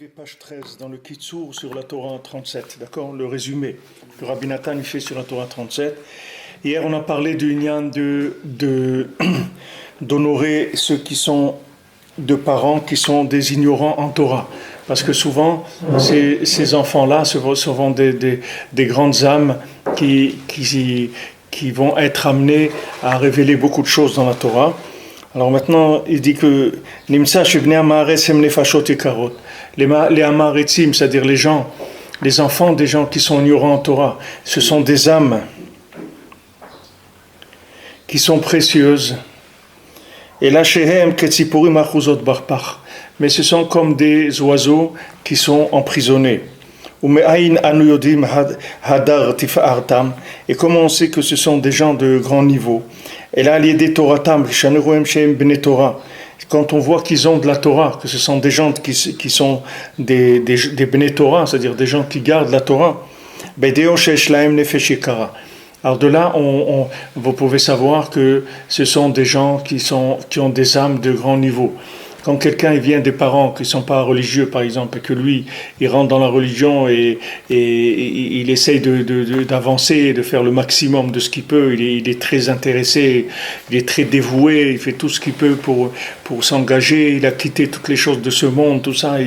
arrivé page 13 dans le Kitsour sur la Torah 37, d'accord? Le résumé que Rabbi Nathan fait sur la Torah 37. Hier, on a parlé du lien d'honorer ceux qui sont de parents qui sont des ignorants en Torah. Parce que souvent, ces enfants-là sont souvent des grandes âmes qui vont être amenées à révéler beaucoup de choses dans la Torah. Alors maintenant, il dit que les Amaretim, c'est-à-dire les enfants des gens qui sont ignorants en Torah, ce sont des âmes qui sont précieuses. Et là, mais ce sont comme des oiseaux qui sont emprisonnés. Et comment on sait que ce sont des gens de grand niveau? Et là, quand on voit qu'ils ont de la Torah, que ce sont des gens qui sont des Bnei Torah, c'est-à-dire des gens qui gardent la Torah, alors de là, vous pouvez savoir que ce sont des gens qui ont des âmes de grand niveau. Quand quelqu'un vient des parents qui ne sont pas religieux, par exemple, et que lui, il rentre dans la religion et il essaye d'avancer, de faire le maximum de ce qu'il peut, il est très intéressé, il est très dévoué, il fait tout ce qu'il peut pour s'engager, il a quitté toutes les choses de ce monde, tout ça,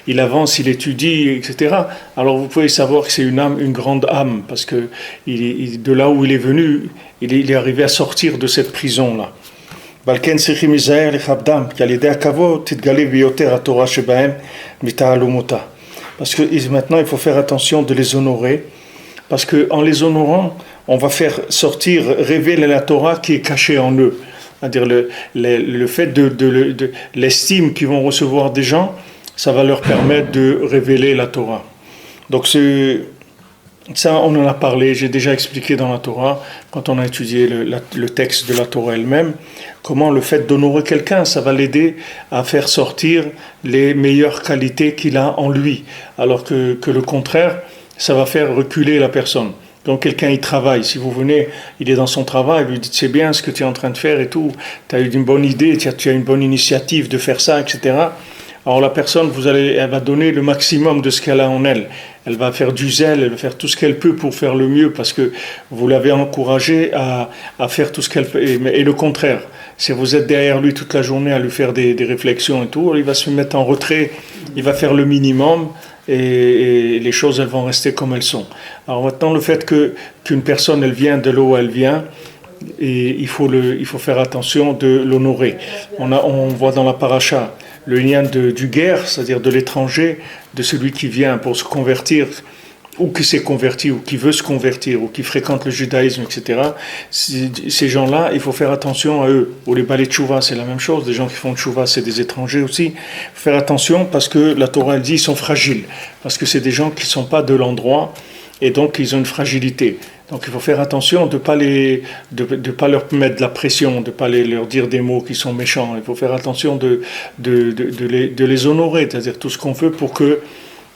il avance, il étudie, etc. Alors vous pouvez savoir que c'est une grande âme, parce que de là où il est venu, il est arrivé à sortir de cette prison-là. Parce que maintenant il faut faire attention de les honorer, parce qu'en les honorant, on va faire sortir, révéler la Torah qui est cachée en eux. C'est-à-dire le fait de l'estime qu'ils vont recevoir des gens, ça va leur permettre de révéler la Torah. Donc ça, on en a parlé, j'ai déjà expliqué dans la Torah, quand on a étudié le texte de la Torah elle-même, comment le fait d'honorer quelqu'un, ça va l'aider à faire sortir les meilleures qualités qu'il a en lui, alors que le contraire, ça va faire reculer la personne. Donc quelqu'un, il travaille, si vous venez, il est dans son travail, vous lui dites c'est bien ce que tu es en train de faire et tout, tu as eu une bonne idée, tu as une bonne initiative de faire ça, etc. Alors la personne, elle va donner le maximum de ce qu'elle a en elle. Elle va faire du zèle, elle va faire tout ce qu'elle peut pour faire le mieux, parce que vous l'avez encouragée à faire tout ce qu'elle peut. Et le contraire, si vous êtes derrière lui toute la journée à lui faire des réflexions et tout, il va se mettre en retrait, il va faire le minimum, et les choses, elles vont rester comme elles sont. Alors maintenant, le fait qu'une personne, elle vient de là où elle vient, et il faut faire attention de l'honorer. On voit dans la paracha le lien du guerre, c'est-à-dire de l'étranger, de celui qui vient pour se convertir, ou qui s'est converti, ou qui veut se convertir, ou qui fréquente le judaïsme, etc. Ces gens-là, il faut faire attention à eux. Ou les balais de tchouva, c'est la même chose. Des gens qui font tchouva, c'est des étrangers aussi. Il faut faire attention parce que la Torah, elle dit, ils sont fragiles. Parce que c'est des gens qui ne sont pas de l'endroit, et donc ils ont une fragilité. Donc il faut faire attention de ne pas leur mettre de la pression, de ne pas leur dire des mots qui sont méchants. Il faut faire attention de les honorer, c'est-à-dire tout ce qu'on veut pour que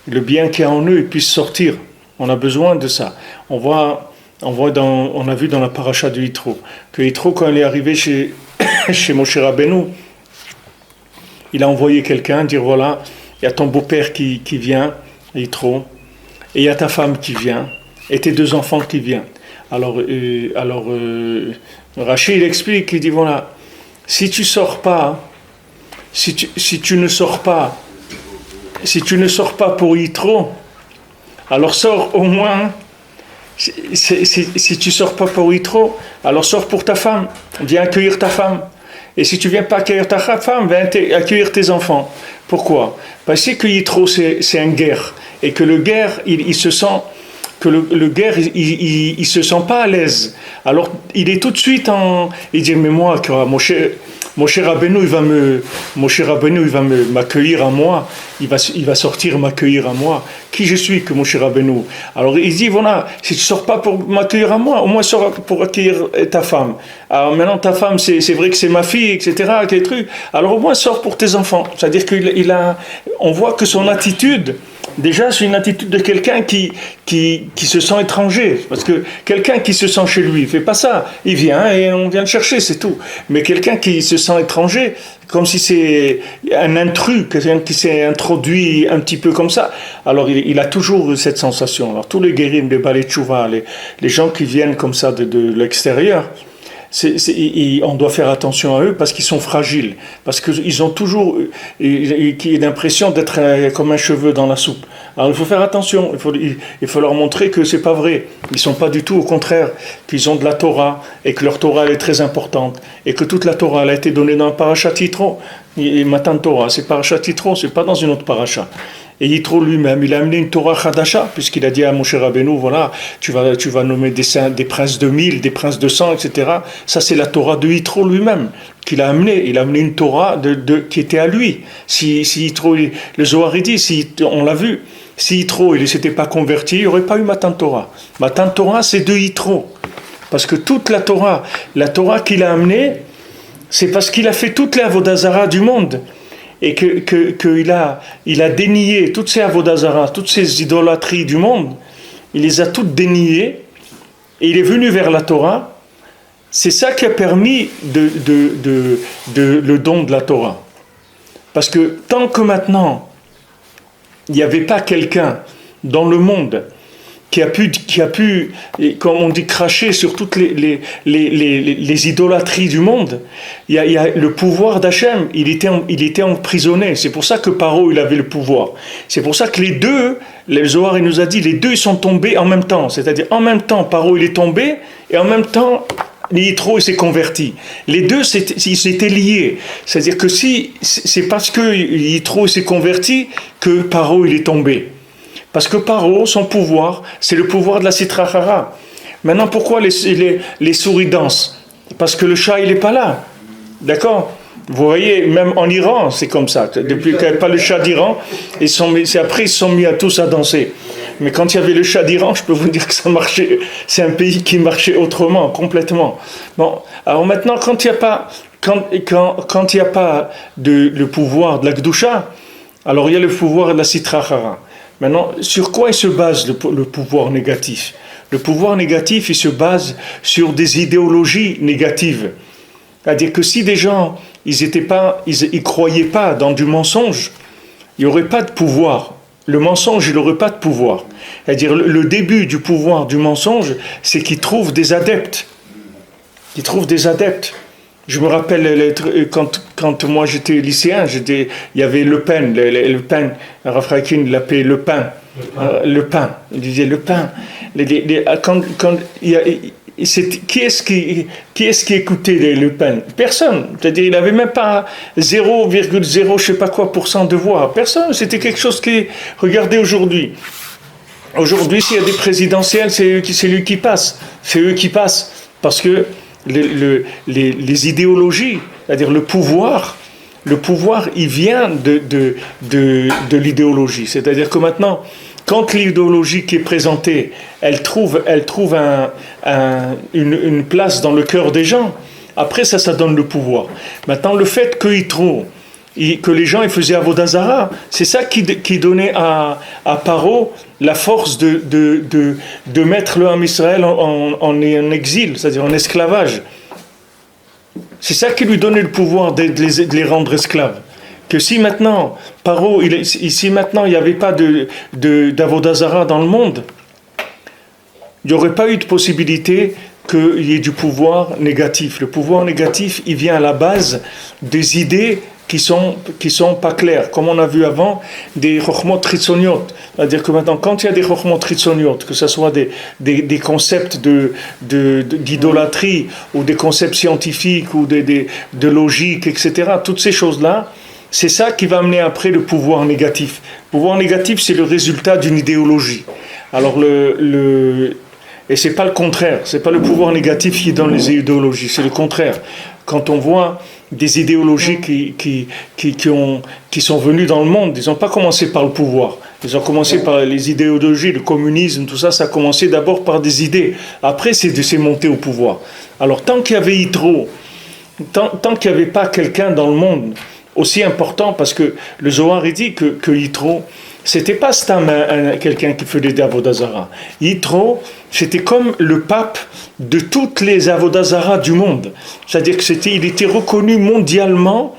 le bien qu'il y a en eux puisse sortir. On a besoin de ça. On a vu dans la paracha de Yitro, que Yitro, quand il est arrivé chez Moshe Rabbeinu, il a envoyé quelqu'un dire voilà, il y a ton beau-père qui vient, Yitro, et il y a ta femme qui vient, et tes 2 enfants qui viennent. Alors Rachid, il explique, il dit voilà, si tu ne sors pas pour Yitro, alors sors au moins, si tu ne sors pas pour Yitro, alors sors pour ta femme, viens accueillir ta femme. Et si tu ne viens pas accueillir ta femme, viens accueillir tes enfants. Pourquoi? Parce que Yitro, c'est un guerre, et que le guerre, il se sent... que le guerre, il se sent pas à l'aise. Alors, il est tout de suite il dit, mais moi, Moshe Rabbeinu, il va m'accueillir à moi. Il va sortir m'accueillir à moi. Qui je suis que Moshe Rabbeinu? Alors, il dit, voilà, si tu sors pas pour m'accueillir à moi, au moins sors pour accueillir ta femme. Alors, maintenant, ta femme, c'est vrai que c'est ma fille, etc., quel truc. Alors, au moins, sors pour tes enfants. C'est-à-dire on voit que son attitude, déjà, c'est une attitude de quelqu'un qui se sent étranger. Parce que quelqu'un qui se sent chez lui, il ne fait pas ça. Il vient et on vient le chercher, c'est tout. Mais quelqu'un qui se sent étranger, comme si c'est un intrus, quelqu'un qui s'est introduit un petit peu comme ça. Alors il a toujours cette sensation. Alors tous les guérim, les balais tchouva, les gens qui viennent comme ça de l'extérieur, on doit faire attention à eux parce qu'ils sont fragiles, parce qu'ils ont toujours l'impression d'être comme un cheveu dans la soupe. Alors il faut faire attention, il faut leur montrer que c'est pas vrai. Ils sont pas du tout, au contraire, qu'ils ont de la Torah et que leur Torah elle est très importante et que toute la Torah elle a été donnée dans le parashat Yitro. Et Matan Torah, c'est parashat Yitro, c'est pas dans une autre paracha. Et Yitro lui-même, il a amené une Torah Chadasha, puisqu'il a dit à Moshe Rabbeinu, voilà, tu vas nommer des princes de 1000, des princes de 100, etc. Ça, c'est la Torah de Yitro lui-même, qu'il a amené. Il a amené une Torah qui était à lui. Si Yitro, le Zohar, il dit, on l'a vu, si Yitro, il ne s'était pas converti, il n'y aurait pas eu Matan Torah. Matan Torah, c'est de Yitro. Parce que toute la Torah qu'il a amenée, c'est parce qu'il a fait toutes les Avodah Zarah du monde. Et qu'il a dénié toutes ces avodazara, toutes ces idolâtries du monde, il les a toutes déniées, et il est venu vers la Torah. C'est ça qui a permis le don de la Torah. Parce que tant que maintenant, il n'y avait pas quelqu'un dans le monde qui a pu, comme on dit, cracher sur toutes les idolâtries du monde. Il y a le pouvoir d'Hachem, il était emprisonné. C'est pour ça que Paro, il avait le pouvoir. C'est pour ça que les deux, le Zohar, il nous a dit, les deux, ils sont tombés en même temps. C'est-à-dire, en même temps, Paro, il est tombé, et en même temps, Yitro, il s'est converti. Les deux, ils s'étaient liés. C'est-à-dire que c'est parce que Yitro s'est converti que Paro, il est tombé. Parce que Paro, son pouvoir, c'est le pouvoir de la Sitra Achara. Maintenant, pourquoi les souris dansent? Parce que le chat, il n'est pas là. D'accord? Vous voyez, même en Iran, c'est comme ça. Depuis qu'il n'y avait pas le chat d'Iran, après, ils se sont mis à tous à danser. Mais quand il y avait le chat d'Iran, je peux vous dire que ça marchait. C'est un pays qui marchait autrement, complètement. Bon, alors maintenant, quand il n'y a pas, quand il y a pas le pouvoir de la Gdusha, alors il y a le pouvoir de la Sitra Achara. Maintenant, sur quoi il se base le pouvoir négatif? Le pouvoir négatif, il se base sur des idéologies négatives. C'est-à-dire que si des gens, ils croyaient pas dans du mensonge, il n'y aurait pas de pouvoir. Le mensonge, il n'aurait pas de pouvoir. C'est-à-dire le début du pouvoir du mensonge, c'est qu'ils trouvent des adeptes. Ils trouvent des adeptes. Je me rappelle quand moi j'étais lycéen, il y avait Le Pen, Le Pen, Rafrakin l'appelait Le Pain, Le Pain, il disait Le Pain. Qui est-ce qui écoutait Le Pen? Personne. C'est-à-dire il n'avait même pas 0,0 je sais pas quoi % de voix. Personne. C'était quelque chose qui regardez aujourd'hui. Aujourd'hui, s'il y a des présidentielles, c'est lui qui passe. C'est eux qui passent parce que les idéologies, c'est-à-dire le pouvoir, il vient de l'idéologie. C'est-à-dire que maintenant, quand l'idéologie qui est présentée, elle trouve une place dans le cœur des gens, après ça donne le pouvoir. Maintenant, le fait que les gens ils faisaient Avodah Zarah, c'est ça qui donnait à Paro la force de mettre le Ham Israël en exil, c'est-à-dire en esclavage. C'est ça qui lui donnait le pouvoir de les rendre esclaves. Que si maintenant, Paro, si maintenant il n'y avait pas d'Avodah Zarah dans le monde, il n'y aurait pas eu de possibilité qu'il y ait du pouvoir négatif. Le pouvoir négatif, il vient à la base des idées qui sont pas claires. Comme on a vu avant, des chokhmot tritzoniot. C'est-à-dire que maintenant, quand il y a des chokhmot tritzoniot, que ce soit des concepts d'idolâtrie, ou des concepts scientifiques, ou de logique, etc., toutes ces choses-là, c'est ça qui va amener après le pouvoir négatif. Le pouvoir négatif, c'est le résultat d'une idéologie. Alors, et c'est pas le contraire, c'est pas le pouvoir négatif qui donne les idéologies, c'est le contraire. Quand on voit des idéologies qui sont venues dans le monde, ils n'ont pas commencé par le pouvoir. Ils ont commencé par les idéologies, le communisme, tout ça, ça a commencé d'abord par des idées. Après, c'est monté au pouvoir. Alors, tant qu'il y avait Yitro, tant qu'il n'y avait pas quelqu'un dans le monde aussi important parce que le Zohar il dit que Yitro, c'était pas Stam quelqu'un qui faisait des Avodah Zara. Yitro, c'était comme le pape de toutes les Avodah Zara du monde. C'est-à-dire il était reconnu mondialement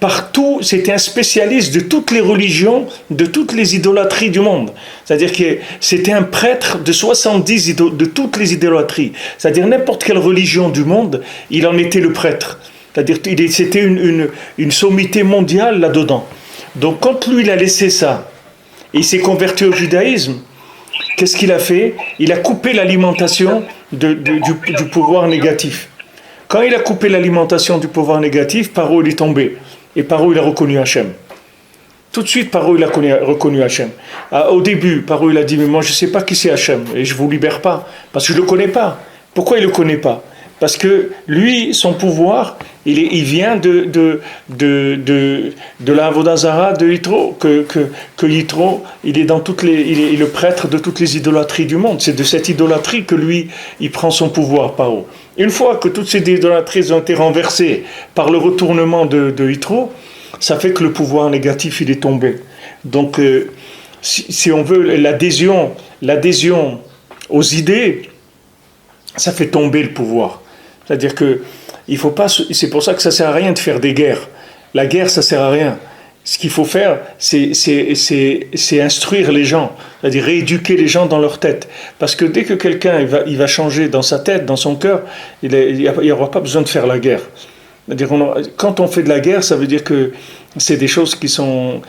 partout, c'était un spécialiste de toutes les religions, de toutes les idolâtries du monde. C'est-à-dire que c'était un prêtre de 70 de toutes les idolâtries. C'est-à-dire n'importe quelle religion du monde, il en était le prêtre. C'est-à-dire c'était une sommité mondiale là-dedans. Donc quand lui, il a laissé ça, et il s'est converti au judaïsme, qu'est-ce qu'il a fait? Il a coupé l'alimentation du pouvoir négatif. Quand il a coupé l'alimentation du pouvoir négatif, Paro il est tombé. Et Paro il a reconnu Hachem. Tout de suite, Paro il a reconnu Hachem. Au début, Paro il a dit, mais moi je ne sais pas qui c'est Hachem, et je ne vous libère pas, parce que je ne le connais pas. Pourquoi il ne le connaît pas? Parce que lui, son pouvoir, il vient de la Avodah Zara de Yitro, que Yitro, il est le prêtre de toutes les idolâtries du monde. C'est de cette idolâtrie que lui, il prend son pouvoir, Paro. Une fois que toutes ces idolâtries ont été renversées par le retournement de Yitro, ça fait que le pouvoir négatif, il est tombé. Donc, si on veut, l'adhésion aux idées, ça fait tomber le pouvoir. C'est-à-dire que il faut pas. C'est pour ça que ça sert à rien de faire des guerres. La guerre, ça sert à rien. Ce qu'il faut faire, c'est instruire les gens, c'est-à-dire rééduquer les gens dans leur tête. Parce que dès que quelqu'un il va changer dans sa tête, dans son cœur, il n'y aura pas besoin de faire la guerre. C'est-à-dire quand on fait de la guerre, ça veut dire que c'est des choses qui sont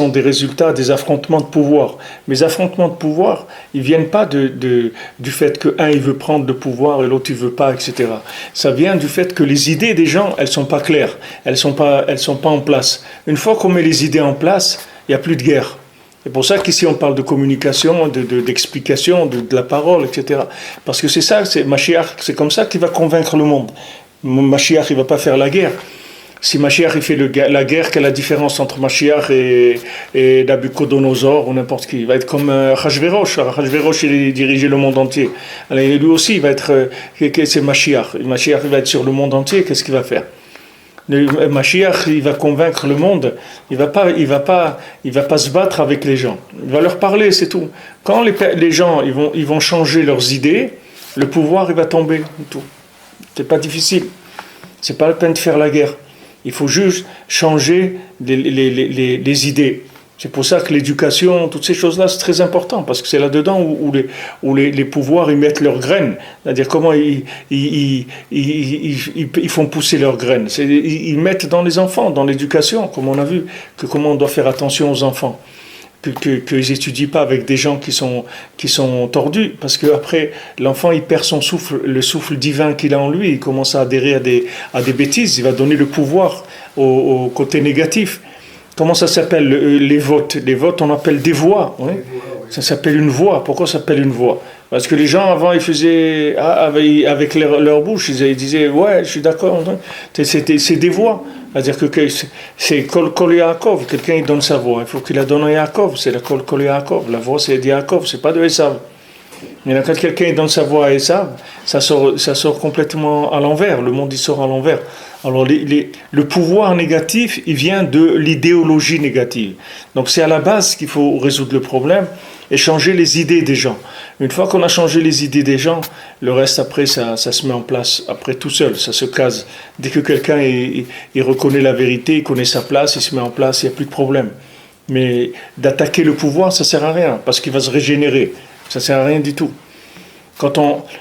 des résultats des affrontements de pouvoir. Mais les affrontements de pouvoir, ils ne viennent pas du fait qu'un il veut prendre le pouvoir et l'autre il ne veut pas, etc. Ça vient du fait que les idées des gens, elles ne sont pas claires, elles ne sont pas en place. Une fois qu'on met les idées en place, il n'y a plus de guerre. C'est pour ça qu'ici on parle de communication, d'explication, de la parole, etc. Parce que c'est ça, c'est Mashiach, c'est comme ça qu'il va convaincre le monde. Mashiach, il ne va pas faire la guerre. Si Mashiach il fait la guerre, quelle est la différence entre Mashiach et Nabucodonosor ou n'importe qui? Il va être comme Achashverosh. Achashverosh, il dirigeait le monde entier. Alors, lui aussi, il va être. C'est Mashiach. Mashiach, il va être sur le monde entier. Qu'est-ce qu'il va faire? Mashiach, il va convaincre le monde. Il va pas se battre avec les gens. Il va leur parler, c'est tout. Quand les gens ils vont changer leurs idées, le pouvoir il va tomber. Tout. C'est pas difficile. C'est pas la peine de faire la guerre. Il faut juste changer les idées. C'est pour ça que l'éducation, toutes ces choses-là, c'est très important, parce que c'est là-dedans où les pouvoirs ils mettent leurs graines. C'est-à-dire comment ils font pousser leurs graines. Ils mettent dans les enfants, dans l'éducation, comme on a vu, comment on doit faire attention aux enfants. Qu'ils n'étudient pas avec des gens qui sont tordus, parce qu'après, l'enfant, il perd son souffle, le souffle divin qu'il a en lui, il commence à adhérer à des bêtises, il va donner le pouvoir au côté négatif. Comment ça s'appelle, les votes? Les votes, on appelle des voix. Oui. Ça s'appelle une voix. Pourquoi ça s'appelle une voix? Parce que les gens, avant, ils faisaient, avec leur bouche, ils disaient, ouais, je suis d'accord. C'est des voix. C'est-à-dire que c'est Kol Yaakov. Quelqu'un, il donne sa voix. Il faut qu'il la donne à Yaakov. C'est la Kol Yaakov. La voix, c'est de Yaakov. C'est pas de Esav. Mais quand quelqu'un donne sa voix à Esav, ça sort complètement à l'envers. Le monde, il sort à l'envers. Alors, le pouvoir négatif, il vient de l'idéologie négative. Donc, c'est à la base qu'il faut résoudre le problème et changer les idées des gens. Une fois qu'on a changé les idées des gens, le reste, après, ça se met en place, après tout seul, ça se case. Dès que quelqu'un il reconnaît la vérité, il connaît sa place, il se met en place, il n'y a plus de problème. Mais d'attaquer le pouvoir, ça ne sert à rien, parce qu'il va se régénérer. Ça ne sert à rien du tout.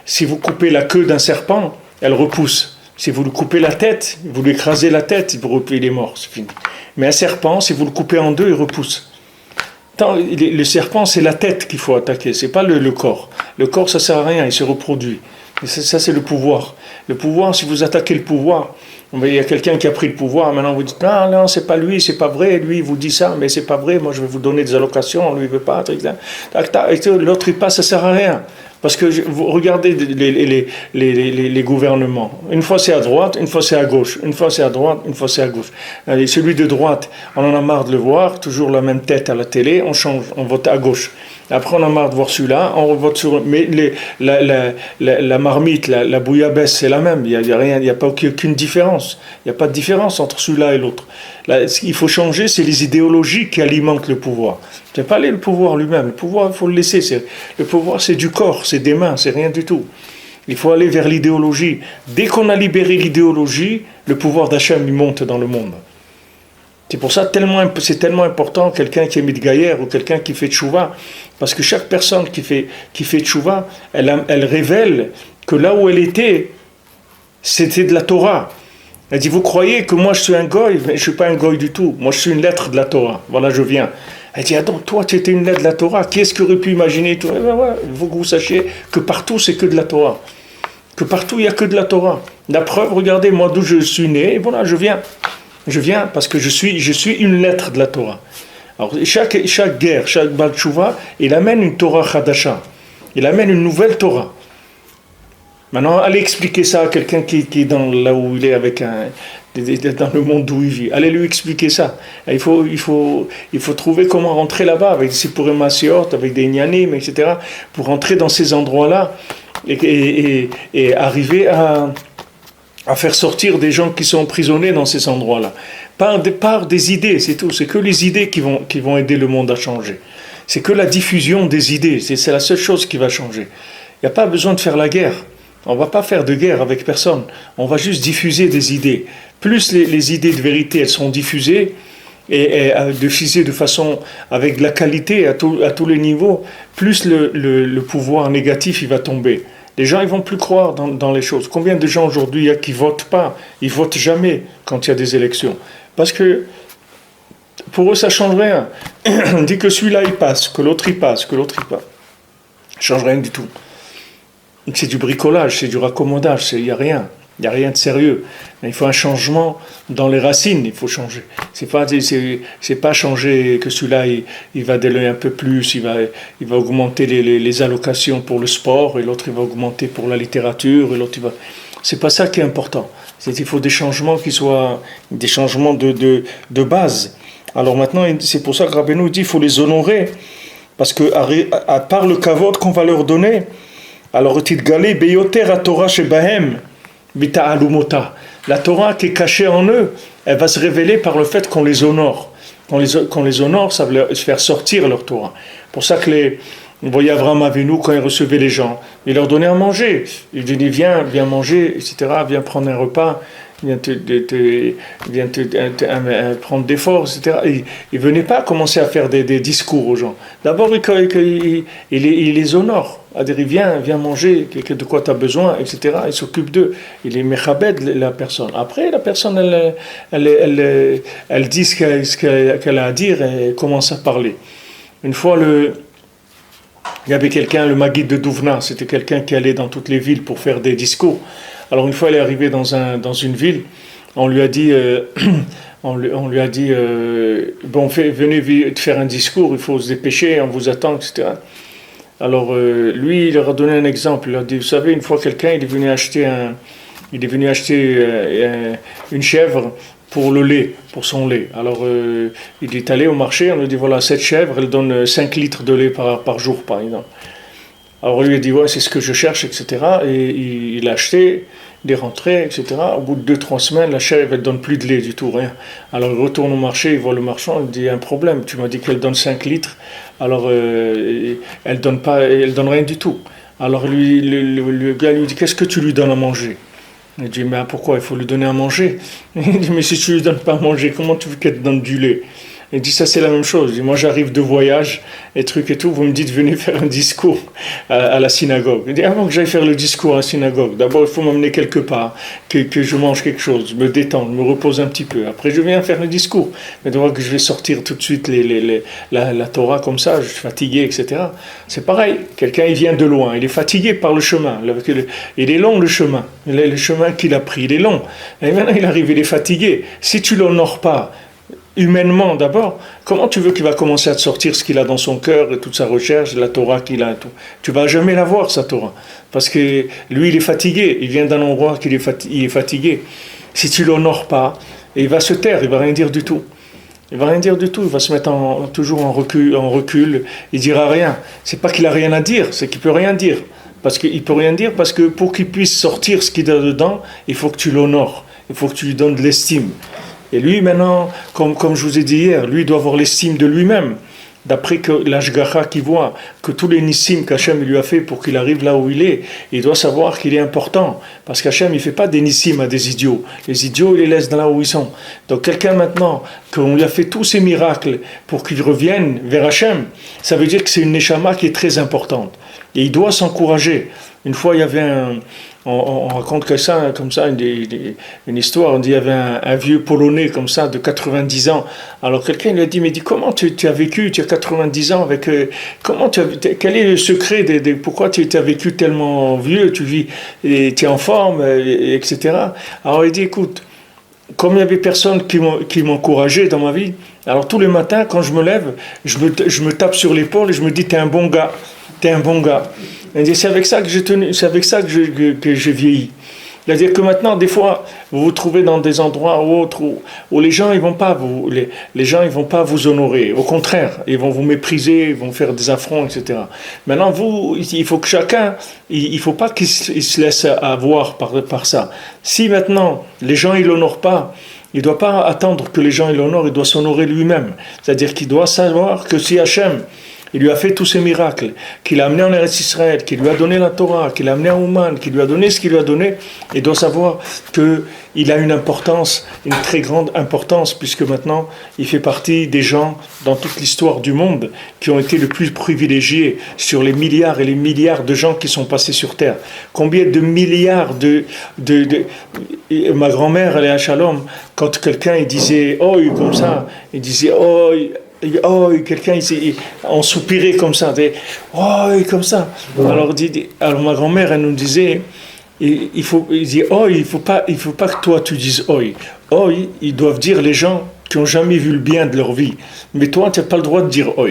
Si vous coupez la queue d'un serpent, elle repousse. Si vous lui coupez la tête, vous lui écrasez la tête, il est mort, c'est fini. Mais un serpent, si vous le coupez en deux, il repousse. Le serpent, c'est la tête qu'il faut attaquer, c'est pas le corps. Le corps, ça sert à rien, il se reproduit. Et ça, c'est le pouvoir. Le pouvoir, si vous attaquez le pouvoir, il y a quelqu'un qui a pris le pouvoir, maintenant vous dites, non, c'est pas lui, c'est pas vrai, lui il vous dit ça, mais c'est pas vrai, moi je vais vous donner des allocations, lui il veut pas, etc. L'autre il passe, ça sert à rien. Parce que vous regardez les gouvernements. Une fois c'est à droite, une fois c'est à gauche. Une fois c'est à droite, une fois c'est à gauche. Et celui de droite, on en a marre de le voir, toujours la même tête à la télé, on change, on vote à gauche. Après on a marre de voir celui-là, on vote sur... Mais la marmite, la bouillabaisse, c'est la même. Il n'y a rien, il n'y a pas aucune différence. Il n'y a pas de différence entre celui-là et l'autre. Là, ce qu'il faut changer, c'est les idéologies qui alimentent le pouvoir. Ce n'est pas le pouvoir lui-même. Le pouvoir, il faut le laisser. Le pouvoir, c'est du corps, c'est des mains, c'est rien du tout. Il faut aller vers l'idéologie. Dès qu'on a libéré l'idéologie, le pouvoir d'Hachem, il monte dans le monde. C'est pour ça c'est tellement important quelqu'un qui est mitgayer ou quelqu'un qui fait tchouva, parce que chaque personne qui fait tchouva, elle révèle que là où elle était, c'était de la Torah. Elle dit, vous croyez que moi je suis un goy? Mais je ne suis pas un goy du tout. Moi je suis une lettre de la Torah. Voilà, je viens. Elle dit, attends, toi tu étais une lettre de la Torah. Qui est-ce qui aurait pu imaginer tout? Il faut que vous sachiez que partout c'est que de la Torah. Que partout il n'y a que de la Torah. La preuve, regardez, moi d'où je suis né, et voilà, je viens. Je viens parce que je suis une lettre de la Torah. Alors chaque guerre, chaque Baal Tshuva, il amène une Torah Chadasha. Il amène une nouvelle Torah. Maintenant, allez expliquer ça à quelqu'un qui est là où il est, dans le monde où il vit. Allez lui expliquer ça. Il faut trouver comment rentrer là-bas, avec des Sipurim Masiot, avec des Inyanim, etc., pour rentrer dans ces endroits-là et arriver à faire sortir des gens qui sont emprisonnés dans ces endroits-là. Par des idées, c'est tout. C'est que les idées qui vont aider le monde à changer. C'est que la diffusion des idées. C'est la seule chose qui va changer. Il n'y a pas besoin de faire la guerre. On ne va pas faire de guerre avec personne. On va juste diffuser des idées. Plus les idées de vérité, elles seront diffusées, et diffusées de façon avec de la qualité à tous les niveaux, plus le pouvoir négatif il va tomber. Les gens ils vont plus croire dans les choses. Combien de gens aujourd'hui il y a qui votent pas? Ils votent jamais quand il y a des élections. Parce que pour eux ça change rien. On dit que celui-là il passe, que l'autre il passe, que l'autre il passe. Ça change rien du tout. C'est du bricolage, c'est du raccommodage, il n'y a rien. Il n'y a rien de sérieux. Mais il faut un changement dans les racines, il faut changer. C'est pas changer que celui-là, il va donner un peu plus, il va augmenter les allocations pour le sport, et l'autre, il va augmenter pour la littérature, et l'autre, il va... C'est pas ça qui est important. Il faut des changements qui soient des changements de base. Alors maintenant, c'est pour ça que Rabbeinu dit qu'il faut les honorer, parce que à part le kavod qu'on va leur donner, alors titgalé beyoter à Torah shebahem bita'alumota. La Torah qui est cachée en eux, elle va se révéler par le fait qu'on les honore. Qu'on les honore, ça veut faire sortir leur Torah. Pour ça que vous voyez Abraham Avinu, quand il recevait les gens, il leur donnait à manger. Il disait viens manger, etc. Viens prendre un repas, viens prendre des forces, etc. Il ne venait pas commencer à faire des discours aux gens. D'abord, il les honore. Il viens manger, de quoi tu as besoin, etc. Il s'occupe d'eux. Il est mechabed, la personne. Après, la personne, elle dit ce qu'elle a à dire et commence à parler. Une fois, il y avait quelqu'un, le Maguid de Douvna, c'était quelqu'un qui allait dans toutes les villes pour faire des discours. Alors une fois, il est arrivé dans une ville, on lui a dit, bon, venez faire un discours, il faut se dépêcher, on vous attend, etc. Alors lui, il leur a donné un exemple. Il a dit, vous savez, une fois quelqu'un, il est venu acheter une chèvre pour le lait, pour son lait. Alors il est allé au marché, on lui dit, voilà, cette chèvre, elle donne 5 litres de lait par jour, par exemple. Alors lui a dit, ouais, c'est ce que je cherche, etc. Et il a acheté, il est rentré, etc. Au bout de 2-3 semaines, la chèvre, elle ne donne plus de lait du tout, rien. Alors il retourne au marché, il voit le marchand, il dit, il y a un problème, tu m'as dit qu'elle donne 5 litres, alors elle donne rien du tout. Alors le gars lui dit, qu'est-ce que tu lui donnes à manger? Il dit, mais pourquoi? Il faut lui donner à manger. Il dit, mais si tu lui donnes pas à manger, comment tu veux qu'elle te donne du lait? Il dit, ça c'est la même chose. Il dit, moi j'arrive de voyage, et trucs et tout, vous me dites, venez faire un discours à la synagogue. Il dit, avant que j'aille faire le discours à la synagogue, d'abord il faut m'emmener quelque part, que je mange quelque chose, me détendre, me repose un petit peu. Après je viens faire le discours. Mais de voir que je vais sortir tout de suite la Torah comme ça, je suis fatigué, etc. C'est pareil, quelqu'un il vient de loin, il est fatigué par le chemin. Il est long le chemin, le chemin qu'il a pris, il est long. Et maintenant il arrive, il est fatigué. Si tu l'honores pas, humainement d'abord, comment tu veux qu'il va commencer à te sortir ce qu'il a dans son cœur et toute sa recherche, la Torah qu'il a et tout? Tu vas jamais la voir, sa Torah. Parce que lui, il est fatigué. Il vient d'un endroit qu'il il est fatigué. Si tu l'honores pas, il va se taire, il va rien dire du tout. Il va rien dire du tout, il va se mettre toujours en recul, il dira rien. C'est pas qu'il a rien à dire, c'est qu'il peut rien dire. Parce qu'il peut rien dire, parce que pour qu'il puisse sortir ce qu'il a dedans, il faut que tu l'honores, il faut que tu lui donnes de l'estime. Et lui maintenant, comme je vous ai dit hier, lui doit avoir l'estime de lui-même. D'après que l'Ashgacha qui voit que tous les nissim qu'Hachem lui a fait pour qu'il arrive là où il est, il doit savoir qu'il est important. Parce qu'Hachem, il ne fait pas des nissim à des idiots. Les idiots, il les laisse là où ils sont. Donc quelqu'un maintenant, qu'on lui a fait tous ces miracles pour qu'il revienne vers Hachem, ça veut dire que c'est une neshama qui est très importante. Et il doit s'encourager. Une fois, il y avait on raconte que ça, comme ça, une histoire, on dit il y avait un vieux Polonais comme ça, de 90 ans. Alors quelqu'un lui a dit, mais dis, comment tu as vécu, tu as 90 ans, avec, quel est le secret, pourquoi tu as vécu tellement vieux, tu vis, et tu es en forme, etc. Alors il dit, écoute, comme il y avait personne qui m'encourageait dans ma vie, alors tous les matins, quand je me lève, je me tape sur l'épaule et je me dis, t'es un bon gars, t'es un bon gars. C'est avec ça que j'ai tenu, c'est avec ça que j'ai vieilli. C'est-à-dire que maintenant, des fois, vous vous trouvez dans des endroits ou autres où les gens ils vont pas les gens ils vont pas vous honorer. Au contraire, ils vont vous mépriser, ils vont faire des affronts, etc. Maintenant, il faut que chacun, il faut pas qu'il se laisse avoir par ça. Si maintenant les gens ils l'honorent pas, il ne doit pas attendre que les gens ils l'honorent, il doit s'honorer lui-même. C'est-à-dire qu'il doit savoir que si Hachem il lui a fait tous ces miracles, qu'il l'a amené en Eretz Israël, qu'il lui a donné la Torah, qu'il l'a amené à Ouman, qu'il lui a donné ce qu'il lui a donné, il doit savoir qu'il a une importance, une très grande importance, puisque maintenant, il fait partie des gens dans toute l'histoire du monde qui ont été le plus privilégiés sur les milliards et les milliards de gens qui sont passés sur Terre. Combien de milliards ma grand-mère, elle est à Shalom, quand quelqu'un il disait « Oi » comme ça, il disait « Oi ». Oh, quelqu'un, on soupirait comme ça, oh, comme ça. Alors ma grand-mère, elle nous disait, il dit, oh, il faut pas que toi tu dises oi. Oi, ils doivent dire les gens qui n'ont jamais vu le bien de leur vie. Mais toi, tu n'as pas le droit de dire oi.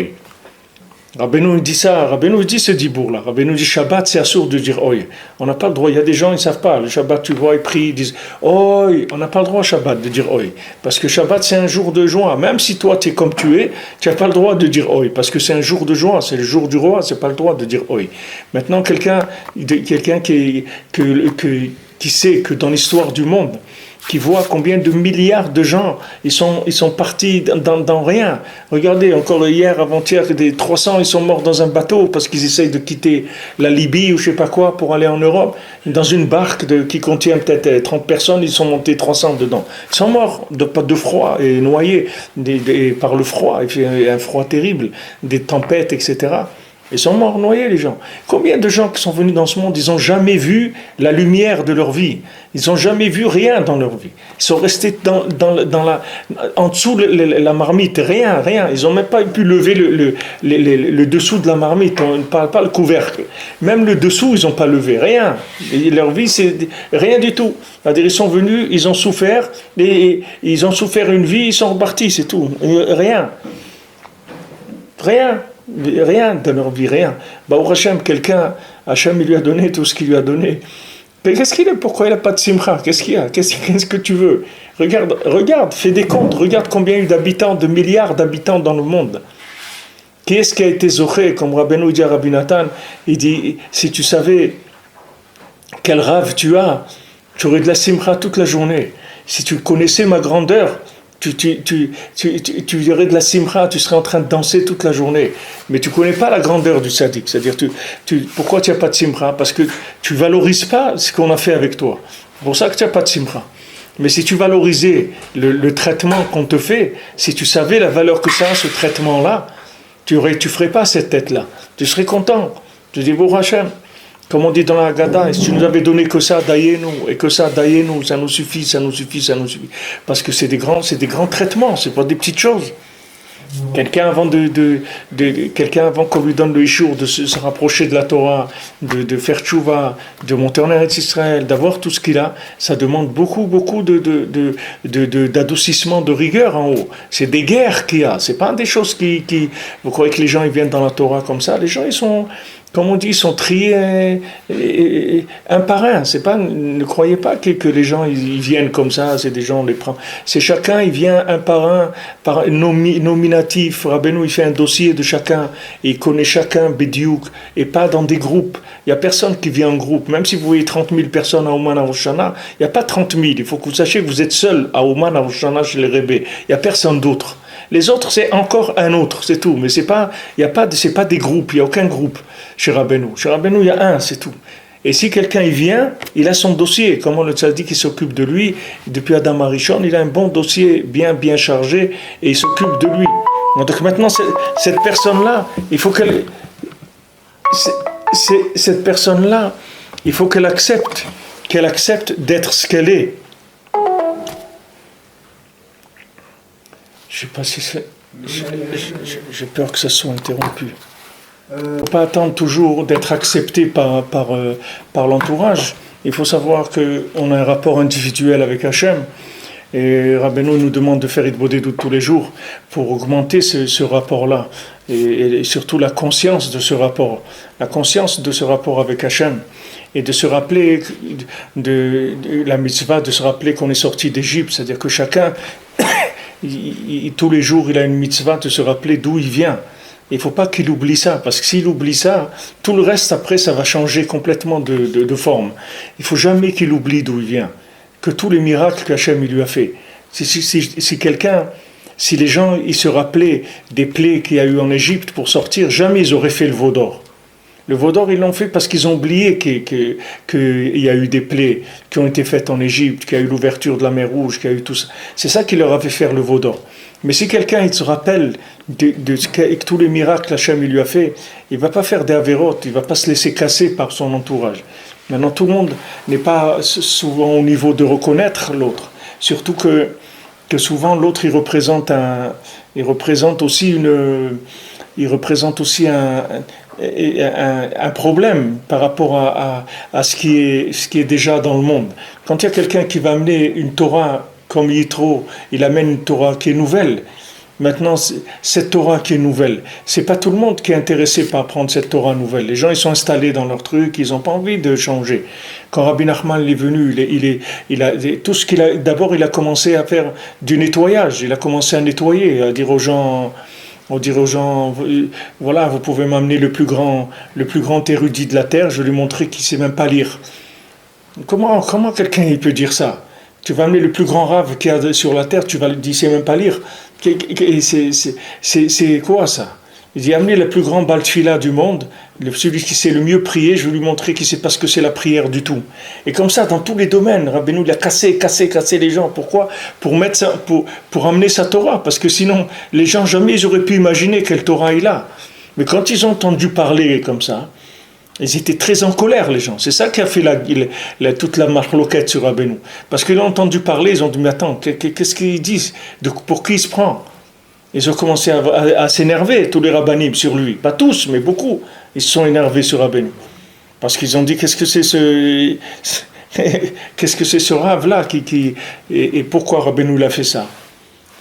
Rabbeinu dit ça, Rabbeinu dit ce dibour-là. Rabbeinu dit Shabbat, c'est assourd de dire oi. On n'a pas le droit, il y a des gens, ils ne savent pas. Le Shabbat, tu vois, ils prient, ils disent oi. On n'a pas le droit, Shabbat, de dire oi. Parce que Shabbat, c'est un jour de joie. Même si toi, tu es comme tu es, tu n'as pas le droit de dire oi. Parce que c'est un jour de joie, c'est le jour du roi, tu n'as pas le droit de dire oi. Maintenant, quelqu'un qui sait que dans l'histoire du monde, qui voit combien de milliards de gens ils sont partis dans rien. Regardez, encore hier, avant-hier, des 300 ils sont morts dans un bateau parce qu'ils essayent de quitter la Libye ou je sais pas quoi pour aller en Europe. Dans une barque qui contient peut-être 30 personnes, ils sont montés 300 dedans. Ils sont morts de froid et noyés par le froid. Il fait un froid terrible, des tempêtes, etc. Ils sont morts noyés, les gens. Combien de gens qui sont venus dans ce monde, ils n'ont jamais vu la lumière de leur vie. Ils n'ont jamais vu rien dans leur vie. Ils sont restés en dessous de la marmite, rien. Ils n'ont même pas pu lever le dessous de la marmite. On ne parle pas le couvercle. Même le dessous, ils n'ont pas levé, rien. Et leur vie, c'est rien du tout. C'est-à-dire, ils sont venus, ils ont souffert, et ils ont souffert une vie, ils sont repartis, c'est tout. Rien. Rien de leur vie, rien. Baruch Hashem, Hashem il lui a donné tout ce qu'il lui a donné. Mais pourquoi il n'a pas de simcha? Qu'est-ce qu'il y a? Qu'est-ce que tu veux? Regarde, fais des comptes, regarde combien il y a eu d'habitants, de milliards d'habitants dans le monde. Qui est-ce qui a été zoché, comme Rabbeinu dit à Rabbi Nathan, il dit, si tu savais quel rave tu as, tu aurais de la simcha toute la journée. Si tu connaissais ma grandeur, tu aurais de la simcha, tu serais en train de danser toute la journée. Mais tu ne connais pas la grandeur du tzaddik. C'est-à-dire, pourquoi tu n'as pas de simcha? Parce que tu ne valorises pas ce qu'on a fait avec toi. C'est pour ça que tu n'as pas de simcha. Mais si tu valorisais le traitement qu'on te fait, si tu savais la valeur que ça a, ce traitement-là, tu ne ferais pas cette tête-là. Tu serais content. Tu dis, Baruch Hashem. Comme on dit dans la Haggadah, si tu nous avais donné que ça, daïe-nous, et que ça, daïe-nous, ça nous suffit. Parce que c'est des grands traitements, c'est pas des petites choses. Quelqu'un quelqu'un avant qu'on lui donne le jour de se rapprocher de la Torah, de faire tchouva, de monter en Eretz Israël, d'avoir tout ce qu'il a, ça demande beaucoup d'adoucissement, de rigueur en haut. C'est des guerres qu'il y a. C'est pas des choses vous croyez que les gens ils viennent dans la Torah comme ça? Les gens ils sont, comme on dit, ils sont triés un par un. C'est pas, ne croyez pas que les gens ils viennent comme ça. C'est des gens on les prend. C'est chacun il vient un par nominatif. Rabbeinu il fait un dossier de chacun et il connaît chacun bediouk et pas dans des groupes. Il y a personne qui vient en groupe. Même si vous voyez 30 000 personnes à Ouman à Rosh Hashanah, il n'y a pas 30 000. Il faut que vous sachiez que vous êtes seul à Ouman à Rosh Hashanah chez les Rebbe. Il n'y a personne d'autre. Les autres, c'est encore un autre, c'est tout. Mais c'est pas des groupes, il n'y a aucun groupe chez Rabbeinu. Chez Rabbeinu, il y a un, c'est tout. Et si quelqu'un il vient, il a son dossier. Comment le tzaddik qui s'occupe de lui, depuis Adam Arishon, il a un bon dossier bien chargé et il s'occupe de lui. Donc maintenant, cette personne-là, il faut cette personne-là, il faut qu'elle accepte d'être ce qu'elle est. Je ne sais pas si c'est... J'ai peur que ça soit interrompu. Il ne faut pas attendre toujours d'être accepté par l'entourage. Il faut savoir qu'on a un rapport individuel avec Hachem. Et Rabbeinu nous demande de faire Hitbodedut tous les jours pour augmenter ce rapport-là. Et surtout la conscience de ce rapport. La conscience de ce rapport avec Hachem. Et de se rappeler de la mitzvah, de se rappeler qu'on est sorti d'Égypte. C'est-à-dire que chacun... tous les jours, il a une mitzvah de se rappeler d'où il vient. Il ne faut pas qu'il oublie ça, parce que s'il oublie ça, tout le reste, après, ça va changer complètement de forme. Il ne faut jamais qu'il oublie d'où il vient, que tous les miracles qu'Hachem lui a fait. Si les gens ils se rappelaient des plaies qu'il y a eu en Égypte pour sortir, jamais ils auraient fait le veau d'or. Le veau d'or, ils l'ont fait parce qu'ils ont oublié qu'il y a eu des plaies qui ont été faites en Égypte, qu'il y a eu l'ouverture de la mer Rouge, qu'il y a eu tout ça. C'est ça qui leur a fait faire le veau d'or. Mais si quelqu'un il se rappelle de tous les miracles qu'Hachem lui a fait, il ne va pas faire des avérotes, il ne va pas se laisser casser par son entourage. Maintenant, tout le monde n'est pas souvent au niveau de reconnaître l'autre. Surtout que souvent, l'autre, il représente aussi un problème par rapport à ce qui est déjà dans le monde. Quand il y a quelqu'un qui va amener une Torah comme Yitro, il amène une Torah qui est nouvelle. Maintenant, cette Torah qui est nouvelle, c'est pas tout le monde qui est intéressé par prendre cette Torah nouvelle. Les gens, ils sont installés dans leur truc, ils n'ont pas envie de changer. Quand Rabbi Nachman est venu, d'abord, il a commencé à faire du nettoyage. Il a commencé à nettoyer, à dire aux gens, voilà, vous pouvez m'amener le plus grand érudit de la terre, je vais lui montrer qu'il ne sait même pas lire. Comment quelqu'un il peut dire ça? Tu vas amener le plus grand rave qu'il y a sur la terre, tu vas lui dire qu'il ne sait même pas lire. C'est quoi ça? Il dit, amenez le plus grand baltfila du monde, celui qui sait le mieux prier, je vais lui montrer qu'il ne sait pas ce que c'est la prière du tout. Et comme ça, dans tous les domaines, Rabbeinu il a cassé les gens. Pourquoi? Pour amener sa Torah. Parce que sinon, les gens, jamais ils auraient pu imaginer quelle Torah il a. Mais quand ils ont entendu parler comme ça, ils étaient très en colère, les gens. C'est ça qui a fait toute la marloquette sur Rabbeinu. Parce qu'ils ont entendu parler, ils ont dit, mais attends, qu'est-ce qu'ils disent? Pour qui il se prend? Ils ont commencé à s'énerver, tous les rabbinim, sur lui. Pas tous, mais beaucoup. Ils se sont énervés sur Rabbeinu. Parce qu'ils ont dit, qu'est-ce que c'est ce rave-là et pourquoi Rabbeinu l'a fait ça?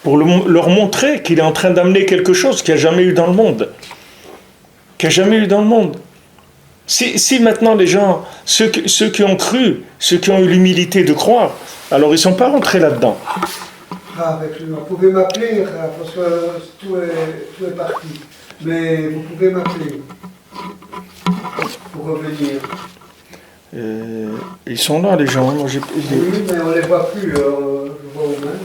Pour leur montrer qu'il est en train d'amener quelque chose qu'il n'y a jamais eu dans le monde. Si maintenant les gens, ceux qui ont cru, ceux qui ont eu l'humilité de croire, alors ils ne sont pas rentrés là-dedans. Vous pouvez m'appeler, parce que tout est parti. Mais vous pouvez m'appeler pour revenir. Ils sont là, les gens. Oui, mais on ne les voit plus. Je vois eux-mêmes.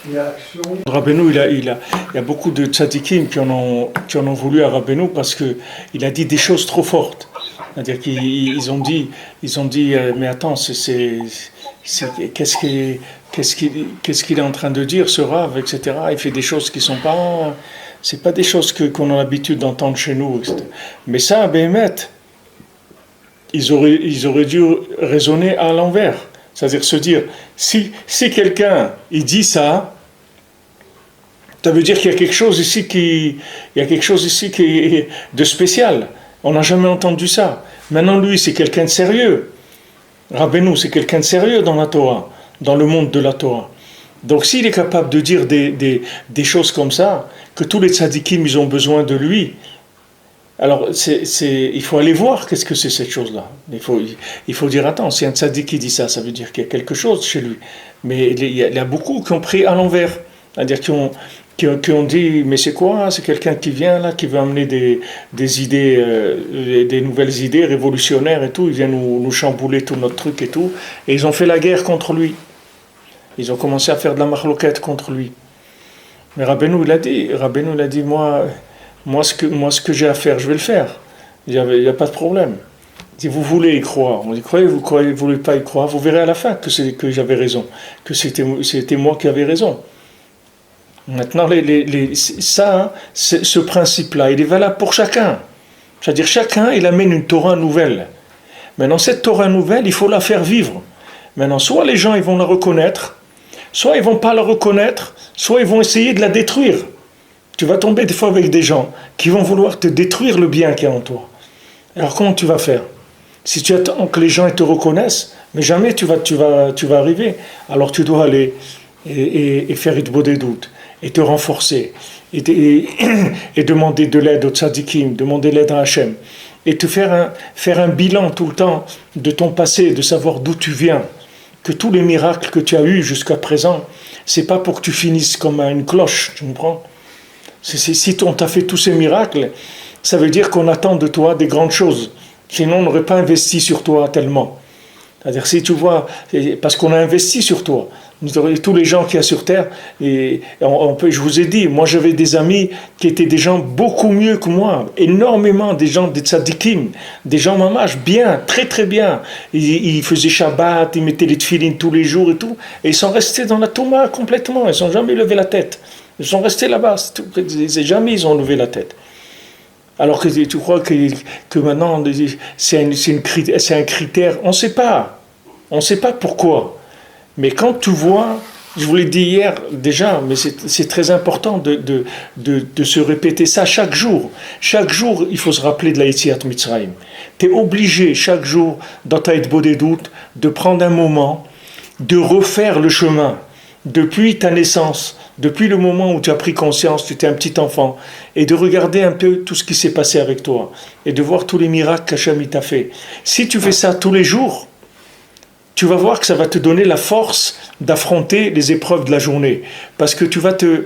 Il y a action. Rabbeinu, il y a beaucoup de tzadikim qui en ont voulu à Rabbeinu parce qu'il a dit des choses trop fortes. C'est-à-dire qu'ils ont dit, mais attends, qu'est-ce qu'il est en train de dire, ce rave, etc. Il fait des choses qui sont pas... C'est pas des choses qu'on a l'habitude d'entendre chez nous, etc. Mais ça, Béhémet, ils auraient dû raisonner à l'envers. C'est-à-dire se dire, si quelqu'un, il dit ça, Ça veut dire qu'il y a quelque chose ici il y a quelque chose ici qui est de spécial. On n'a jamais entendu ça. Maintenant, lui, c'est quelqu'un de sérieux. Rabbeinu, c'est quelqu'un de sérieux dans la Torah, dans le monde de la Torah. Donc, s'il est capable de dire des choses comme ça, que tous les tzadikim, ils ont besoin de lui, alors il faut aller voir qu'est-ce que c'est cette chose-là. Il faut dire, attends, si un tzadik qui dit ça, ça veut dire qu'il y a quelque chose chez lui. Mais il y a beaucoup qui ont pris à l'envers, c'est-à-dire qui ont dit, mais c'est quoi? C'est quelqu'un qui vient là, qui veut amener des idées, des nouvelles idées révolutionnaires et tout, il vient nous chambouler tout notre truc et tout. Et ils ont fait la guerre contre lui. Ils ont commencé à faire de la marloquette contre lui. Mais Rabbeinu, il a dit, moi, ce que j'ai à faire, je vais le faire. Il n'y a pas de problème. Si vous voulez y croire, on dit, vous ne voulez pas y croire, vous verrez à la fin que j'avais raison, que c'était moi qui avais raison. Maintenant, ce principe-là, il est valable pour chacun. C'est-à-dire, chacun, il amène une Torah nouvelle. Maintenant, cette Torah nouvelle, il faut la faire vivre. Maintenant, soit les gens, ils vont la reconnaître, soit ils ne vont pas la reconnaître, soit ils vont essayer de la détruire. Tu vas tomber des fois avec des gens qui vont vouloir te détruire le bien qu'il y a en toi. Alors, comment tu vas faire? Si tu attends que les gens te reconnaissent, mais jamais tu vas arriver. Alors, tu dois aller et faire une des doutes, et te renforcer, et demander de l'aide aux tzadikim, demander l'aide à Hachem, et te faire un bilan tout le temps de ton passé, de savoir d'où tu viens, que tous les miracles que tu as eus jusqu'à présent, c'est pas pour que tu finisses comme une cloche, tu comprends? Si on t'a fait tous ces miracles, ça veut dire qu'on attend de toi des grandes choses, sinon on n'aurait pas investi sur toi tellement. C'est-à-dire, si tu vois, parce qu'on a investi sur toi, tous les gens qu'il y a sur Terre, je vous ai dit, moi j'avais des amis qui étaient des gens beaucoup mieux que moi, énormément, des gens, des tzadikim, des gens mamash, bien, très très bien. Ils faisaient Shabbat, ils mettaient les tefilines tous les jours et tout, et ils sont restés dans la Touma complètement, ils n'ont jamais levé la tête. Ils sont restés là-bas, jamais ils ont levé la tête. Alors que tu crois que maintenant, c'est un critère, on ne sait pas pourquoi. Mais quand tu vois, je vous l'ai dit hier déjà, mais c'est très important de se répéter ça chaque jour. Chaque jour, il faut se rappeler de la Yetziat Mitzrayim. Tu es obligé chaque jour, dans ta Hitbodedut, de prendre un moment, de refaire le chemin depuis ta naissance, depuis le moment où tu as pris conscience, tu étais un petit enfant, et de regarder un peu tout ce qui s'est passé avec toi, et de voir tous les miracles qu'Hachem t'a fait. Si tu fais ça tous les jours, tu vas voir que ça va te donner la force d'affronter les épreuves de la journée. Parce que tu vas te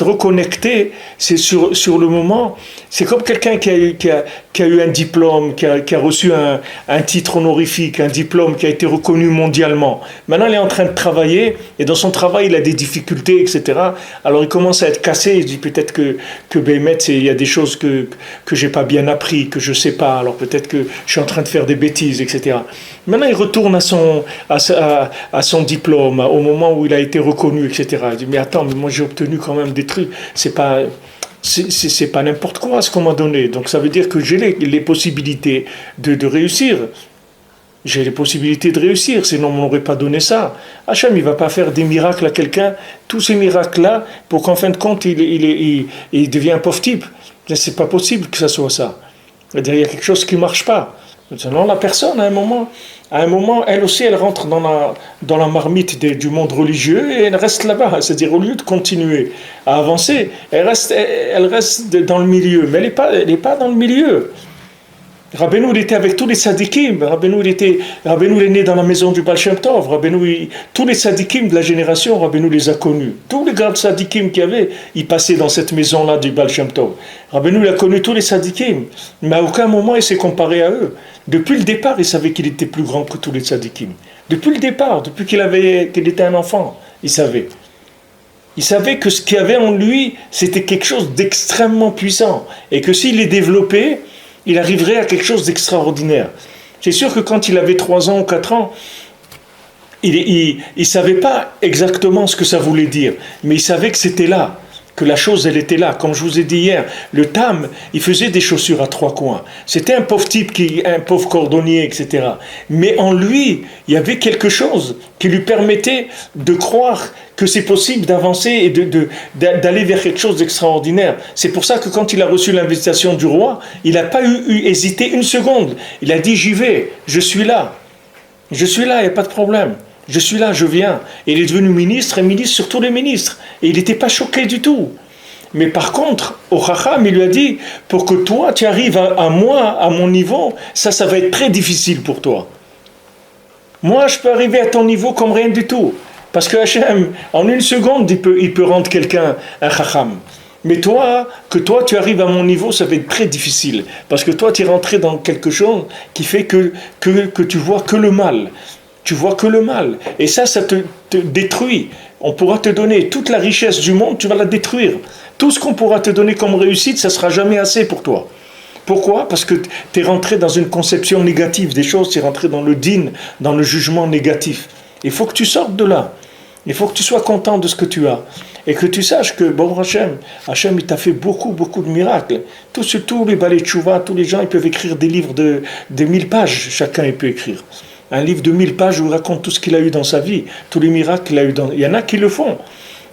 reconnecter, c'est sur le moment. C'est comme quelqu'un qui a eu un diplôme, qui a reçu un titre honorifique, un diplôme qui a été reconnu mondialement. Maintenant, il est en train de travailler, et dans son travail, il a des difficultés, etc. Alors, il commence à être cassé, il dit peut-être que Béhémet, il y a des choses que j'ai pas bien appris, que je sais pas, alors peut-être que je suis en train de faire des bêtises, etc. Maintenant, il retourne à son diplôme, au moment où il a été reconnu, etc. Il dit, mais attends, mais moi j'ai obtenu quand même des trucs, c'est pas n'importe quoi ce qu'on m'a donné. Donc ça veut dire que j'ai les possibilités de réussir. J'ai les possibilités de réussir, sinon on ne m'aurait pas donné ça. Hachem, il ne va pas faire des miracles à quelqu'un, tous ces miracles-là, pour qu'en fin de compte, il devienne un pauvre type. C'est pas possible que ça soit ça. C'est-à-dire, il y a quelque chose qui ne marche pas. Sinon, la personne, à un moment, elle aussi, elle rentre dans la marmite du monde religieux et elle reste là-bas. C'est-à-dire, au lieu de continuer à avancer, elle reste dans le milieu. Mais elle n'est pas dans le milieu. Rabbeinu, il était avec tous les tzadikim. Rabbeinu, il est né dans la maison du Baal Shem Tov. Tous les tzadikim de la génération, Rabbeinu les a connus. Tous les grands tzadikim qu'il y avait, ils passaient dans cette maison-là du Baal Shem Tov. Rabbeinu, il a connu tous les tzadikim. Mais à aucun moment, il s'est comparé à eux. Depuis le départ, il savait qu'il était plus grand que tous les tzadikim. Depuis le départ, depuis qu'il était un enfant, il savait. Il savait que ce qu'il y avait en lui, c'était quelque chose d'extrêmement puissant. Et que s'il les développait, il arriverait à quelque chose d'extraordinaire. C'est sûr que quand il avait 3 ans ou 4 ans, il ne savait pas exactement ce que ça voulait dire, mais il savait que c'était là. que la chose, elle était là. Comme je vous ai dit hier, le Tam, il faisait des chaussures à 3 coins. C'était un pauvre type, un pauvre cordonnier, etc. Mais en lui, il y avait quelque chose qui lui permettait de croire que c'est possible d'avancer et d'aller vers quelque chose d'extraordinaire. C'est pour ça que quand il a reçu l'invitation du roi, il n'a pas hésité une seconde. Il a dit, j'y vais, je suis là. Je suis là, il n'y a pas de problème. Je suis là, je viens. Et il est devenu ministre, et ministre sur tous les ministres. Et il n'était pas choqué du tout. Mais par contre, au Chacham, il lui a dit, pour que toi, tu arrives à moi, à mon niveau, ça va être très difficile pour toi. Moi, je peux arriver à ton niveau comme rien du tout. Parce que Hachem, en une seconde, il peut rendre quelqu'un un Chacham. Mais toi, que toi, tu arrives à mon niveau, ça va être très difficile. Parce que toi, tu es rentré dans quelque chose qui fait que tu vois que le mal. Tu vois que le mal. Et ça te détruit. On pourra te donner toute la richesse du monde, tu vas la détruire. Tout ce qu'on pourra te donner comme réussite, ça ne sera jamais assez pour toi. Pourquoi ? Parce que tu es rentré dans une conception négative des choses, tu es rentré dans le din, dans le jugement négatif. Il faut que tu sortes de là. Il faut que tu sois content de ce que tu as. Et que tu saches que, bon Hachem, il t'a fait beaucoup de miracles. Tous les balais de Tchouva, tous les gens, ils peuvent écrire des livres de 1000 pages, chacun il peut écrire. Un livre de 1000 pages où il raconte tout ce qu'il a eu dans sa vie, tous les miracles qu'il a eu dans... Il y en a qui le font.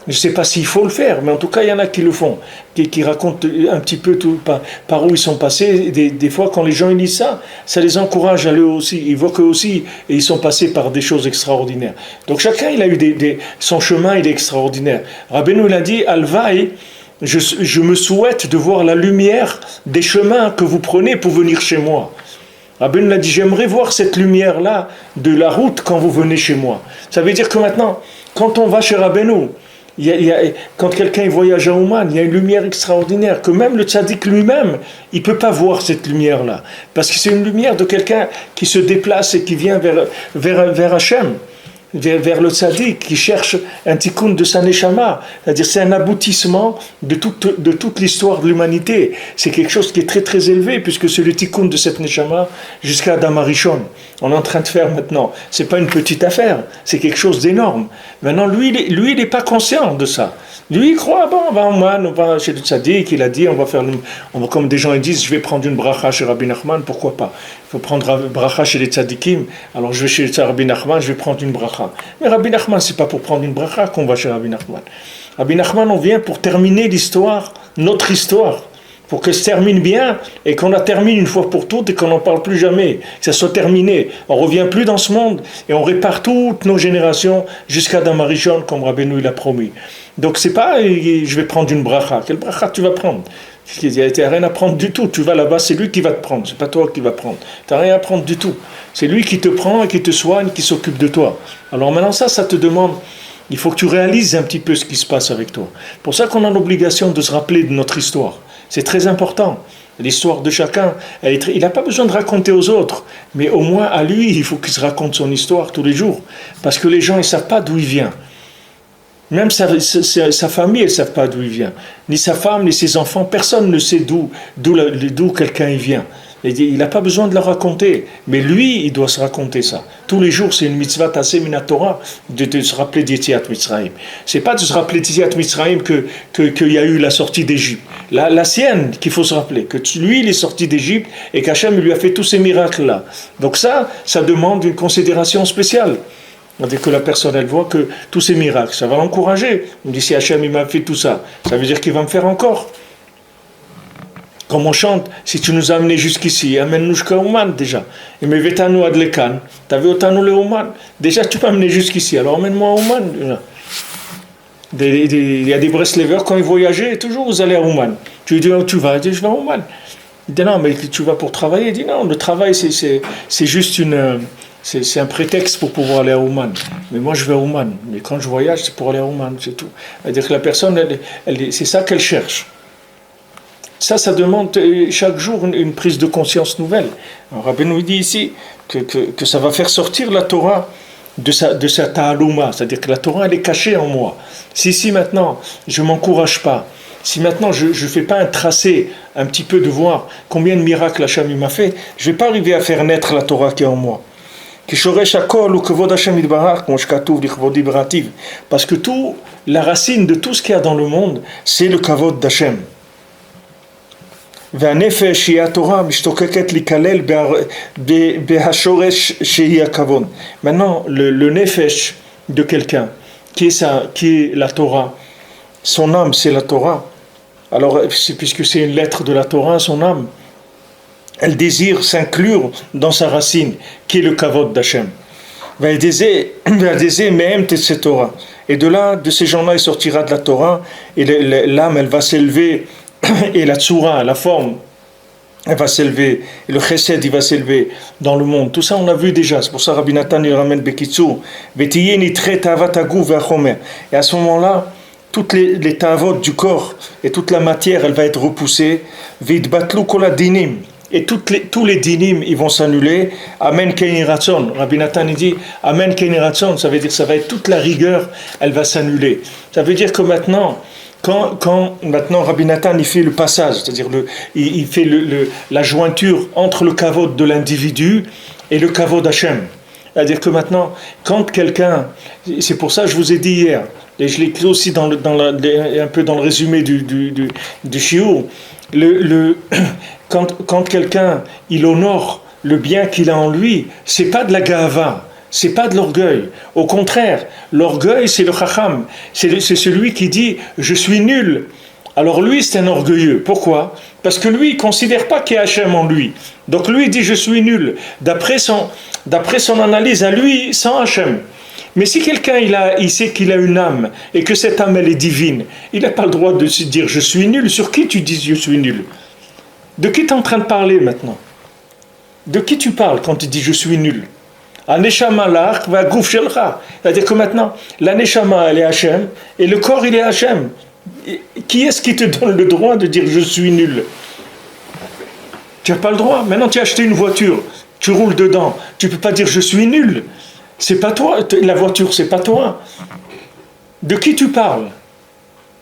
Je ne sais pas s'il faut le faire, mais en tout cas, il y en a qui le font, qui racontent un petit peu tout, par où ils sont passés. Des fois, quand les gens lisent ça les encourage à eux aussi. Ils voient qu'eux aussi, ils sont passés par des choses extraordinaires. Donc chacun, il a eu son chemin, il est extraordinaire. Rabbeinu, il a dit, Alvaï, je me souhaite de voir la lumière des chemins que vous prenez pour venir chez moi. Rabbeinu l'a dit, j'aimerais voir cette lumière-là de la route quand vous venez chez moi. Ça veut dire que maintenant, quand on va chez Rabbeinu, quand quelqu'un voyage à Ouman, il y a une lumière extraordinaire, que même le tzaddik lui-même, il ne peut pas voir cette lumière-là. Parce que c'est une lumière de quelqu'un qui se déplace et qui vient vers Hachem, vers le tzaddik, qui cherche un tikkun de sa neshama. C'est-à-dire c'est un aboutissement de toute l'histoire de l'humanité. C'est quelque chose qui est très très élevé, puisque c'est le tikkun de cette neshama jusqu'à Adam Arishon. On est en train de faire maintenant. C'est pas une petite affaire, c'est quelque chose d'énorme. Maintenant, lui, il n'est pas conscient de ça. Lui, il croit, on va en Man, on va chez le tzaddik, il a dit, comme des gens ils disent, je vais prendre une bracha chez Rabbi Nachman, pourquoi pas ? Il faut prendre une bracha chez les tzaddikim, alors je vais chez Rabbi Nachman, je vais prendre une bracha. Mais Rabbi Nachman, c'est pas pour prendre une bracha qu'on va chez Rabbi Nachman. Rabbi Nachman, on vient pour terminer l'histoire, notre histoire, pour qu'elle se termine bien, et qu'on la termine une fois pour toutes, et qu'on n'en parle plus jamais, que ça soit terminé. On ne revient plus dans ce monde, et on répare toutes nos générations jusqu'à Adam Arishon, comme Rabbeinu il a promis. Donc c'est pas, je vais prendre une bracha. Quelle bracha tu vas prendre ? Il n'y a rien à prendre du tout. Tu vas là-bas, c'est lui qui va te prendre, c'est pas toi qui vas prendre. Tu n'as rien à prendre du tout. C'est lui qui te prend, et qui te soigne, qui s'occupe de toi. Alors maintenant ça te demande, il faut que tu réalises un petit peu ce qui se passe avec toi. C'est pour ça qu'on a l'obligation de se rappeler de notre histoire. C'est très important. L'histoire de chacun, il n'a pas besoin de raconter aux autres, mais au moins à lui, il faut qu'il se raconte son histoire tous les jours. Parce que les gens, ils ne savent pas d'où il vient. Même sa famille, elle ne savent pas d'où il vient. Ni sa femme, ni ses enfants, personne ne sait d'où quelqu'un il vient. Il n'a pas besoin de le raconter, mais lui, il doit se raconter ça. Tous les jours, c'est une mitzvah tassé minatora de se rappeler d'Yetziat Mitzrayim. C'est pas de se rappeler d'Yetziat Mitzrayim qu'il y a eu la sortie d'Égypte. La sienne qu'il faut se rappeler, que lui, il est sorti d'Égypte et qu'Hachem lui a fait tous ces miracles-là. Donc ça demande une considération spéciale. Dès que la personne, elle voit que tous ces miracles, ça va l'encourager. On dit, si Hachem, il m'a fait tout ça, ça veut dire qu'il va me faire encore. Comme on chante, si tu nous as amenés jusqu'ici, amène-nous jusqu'à Ouman déjà. Et mais vetanu adlekan, t'as vu otanu le Ouman. Déjà, tu peux amener jusqu'ici, alors emmène-moi à Ouman déjà. Il y a des Breslevers, quand ils voyageaient, toujours vous allez à Ouman. Tu lui dis, où tu vas ? Il dit, je vais à Ouman. Il dit, non, mais tu vas pour travailler. Il dit, non, le travail, c'est juste c'est un prétexte pour pouvoir aller à Ouman. Mais moi, je vais à Ouman. Mais quand je voyage, c'est pour aller à Ouman, c'est tout. C'est-à-dire que la personne, c'est ça qu'elle cherche. Ça demande chaque jour une prise de conscience nouvelle. Alors, Rabbi nous dit ici que ça va faire sortir la Torah de sa ta'alouma, c'est-à-dire que la Torah, elle est cachée en moi. Si maintenant, je ne m'encourage pas, si maintenant je ne fais pas un tracé un petit peu de voir combien de miracles Hachem m'a fait, je ne vais pas arriver à faire naître la Torah qui est en moi. Parce que la racine de tout ce qu'il y a dans le monde, c'est le kavod d'Hashem. Maintenant, le nefesh de quelqu'un, qui est la Torah, son âme c'est la Torah. Alors, puisque c'est une lettre de la Torah, son âme, elle désire s'inclure dans sa racine, qui est le kavod d'Hashem. Et de là, de ces gens-là, il sortira de la Torah, et l'âme, elle va s'élever, et la tsura, la forme, elle va s'élever, et le chesed, il va s'élever dans le monde. Tout ça, on l'a vu déjà. C'est pour ça Rabbi Nathan, il ramène Bekitsur. Et à ce moment-là, toutes les ta'avot du corps et toute la matière, elle va être repoussée. Et tous les dinim, ils vont s'annuler. Amen Keini Ratson. Rabbi Nathan, il dit Amen Keini Ratson. Ça veut dire que ça va être toute la rigueur, elle va s'annuler. Ça veut dire que maintenant, quand maintenant Rabbi Nathan il fait le passage, c'est-à-dire il fait la jointure entre le kavod de l'individu et le kavod d'Hashem. C'est-à-dire que maintenant, quand quelqu'un, c'est pour ça que je vous ai dit hier, et je l'ai écrit aussi un peu dans le résumé du shiur, quand quelqu'un il honore le bien qu'il a en lui, c'est pas de la gahava, c'est pas de l'orgueil. Au contraire, l'orgueil c'est le chacham, c'est celui qui dit je suis nul. Alors lui c'est un orgueilleux. Pourquoi? Parce que lui il considère pas qu'il y a Hachem en lui. Donc lui il dit je suis nul. D'après son analyse à lui sans Hachem. Mais si quelqu'un il sait qu'il a une âme et que cette âme elle est divine, il n'a pas le droit de se dire je suis nul. Sur qui tu dis je suis nul? De qui tu es en train de parler maintenant? De qui tu parles quand tu dis je suis nul? C'est-à-dire que maintenant, la neshama elle est Hachem et le corps il est Hachem. Qui est-ce qui te donne le droit de dire je suis nul? Tu n'as pas le droit. Maintenant tu as acheté une voiture, tu roules dedans, tu ne peux pas dire je suis nul. C'est pas toi, la voiture c'est pas toi. De qui tu parles?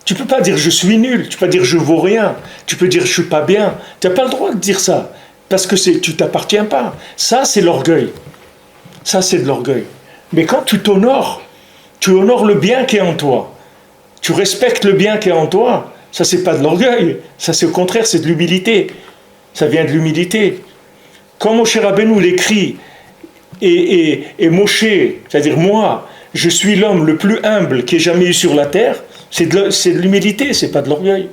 Tu peux pas dire je suis nul, tu peux pas dire je vaux rien, tu peux dire je suis pas bien. Tu n'as pas le droit de dire ça parce que tu t'appartiens pas. Ça c'est l'orgueil. Ça c'est de l'orgueil. Mais quand tu honores le bien qui est en toi. Tu respectes le bien qui est en toi. Ça c'est pas de l'orgueil. Ça c'est au contraire, c'est de l'humilité. Ça vient de l'humilité. Quand Moshe Rabbeinu l'écrit et Moshe, c'est-à-dire moi, je suis l'homme le plus humble qui ait jamais eu sur la terre, c'est de l'humilité, c'est pas de l'orgueil.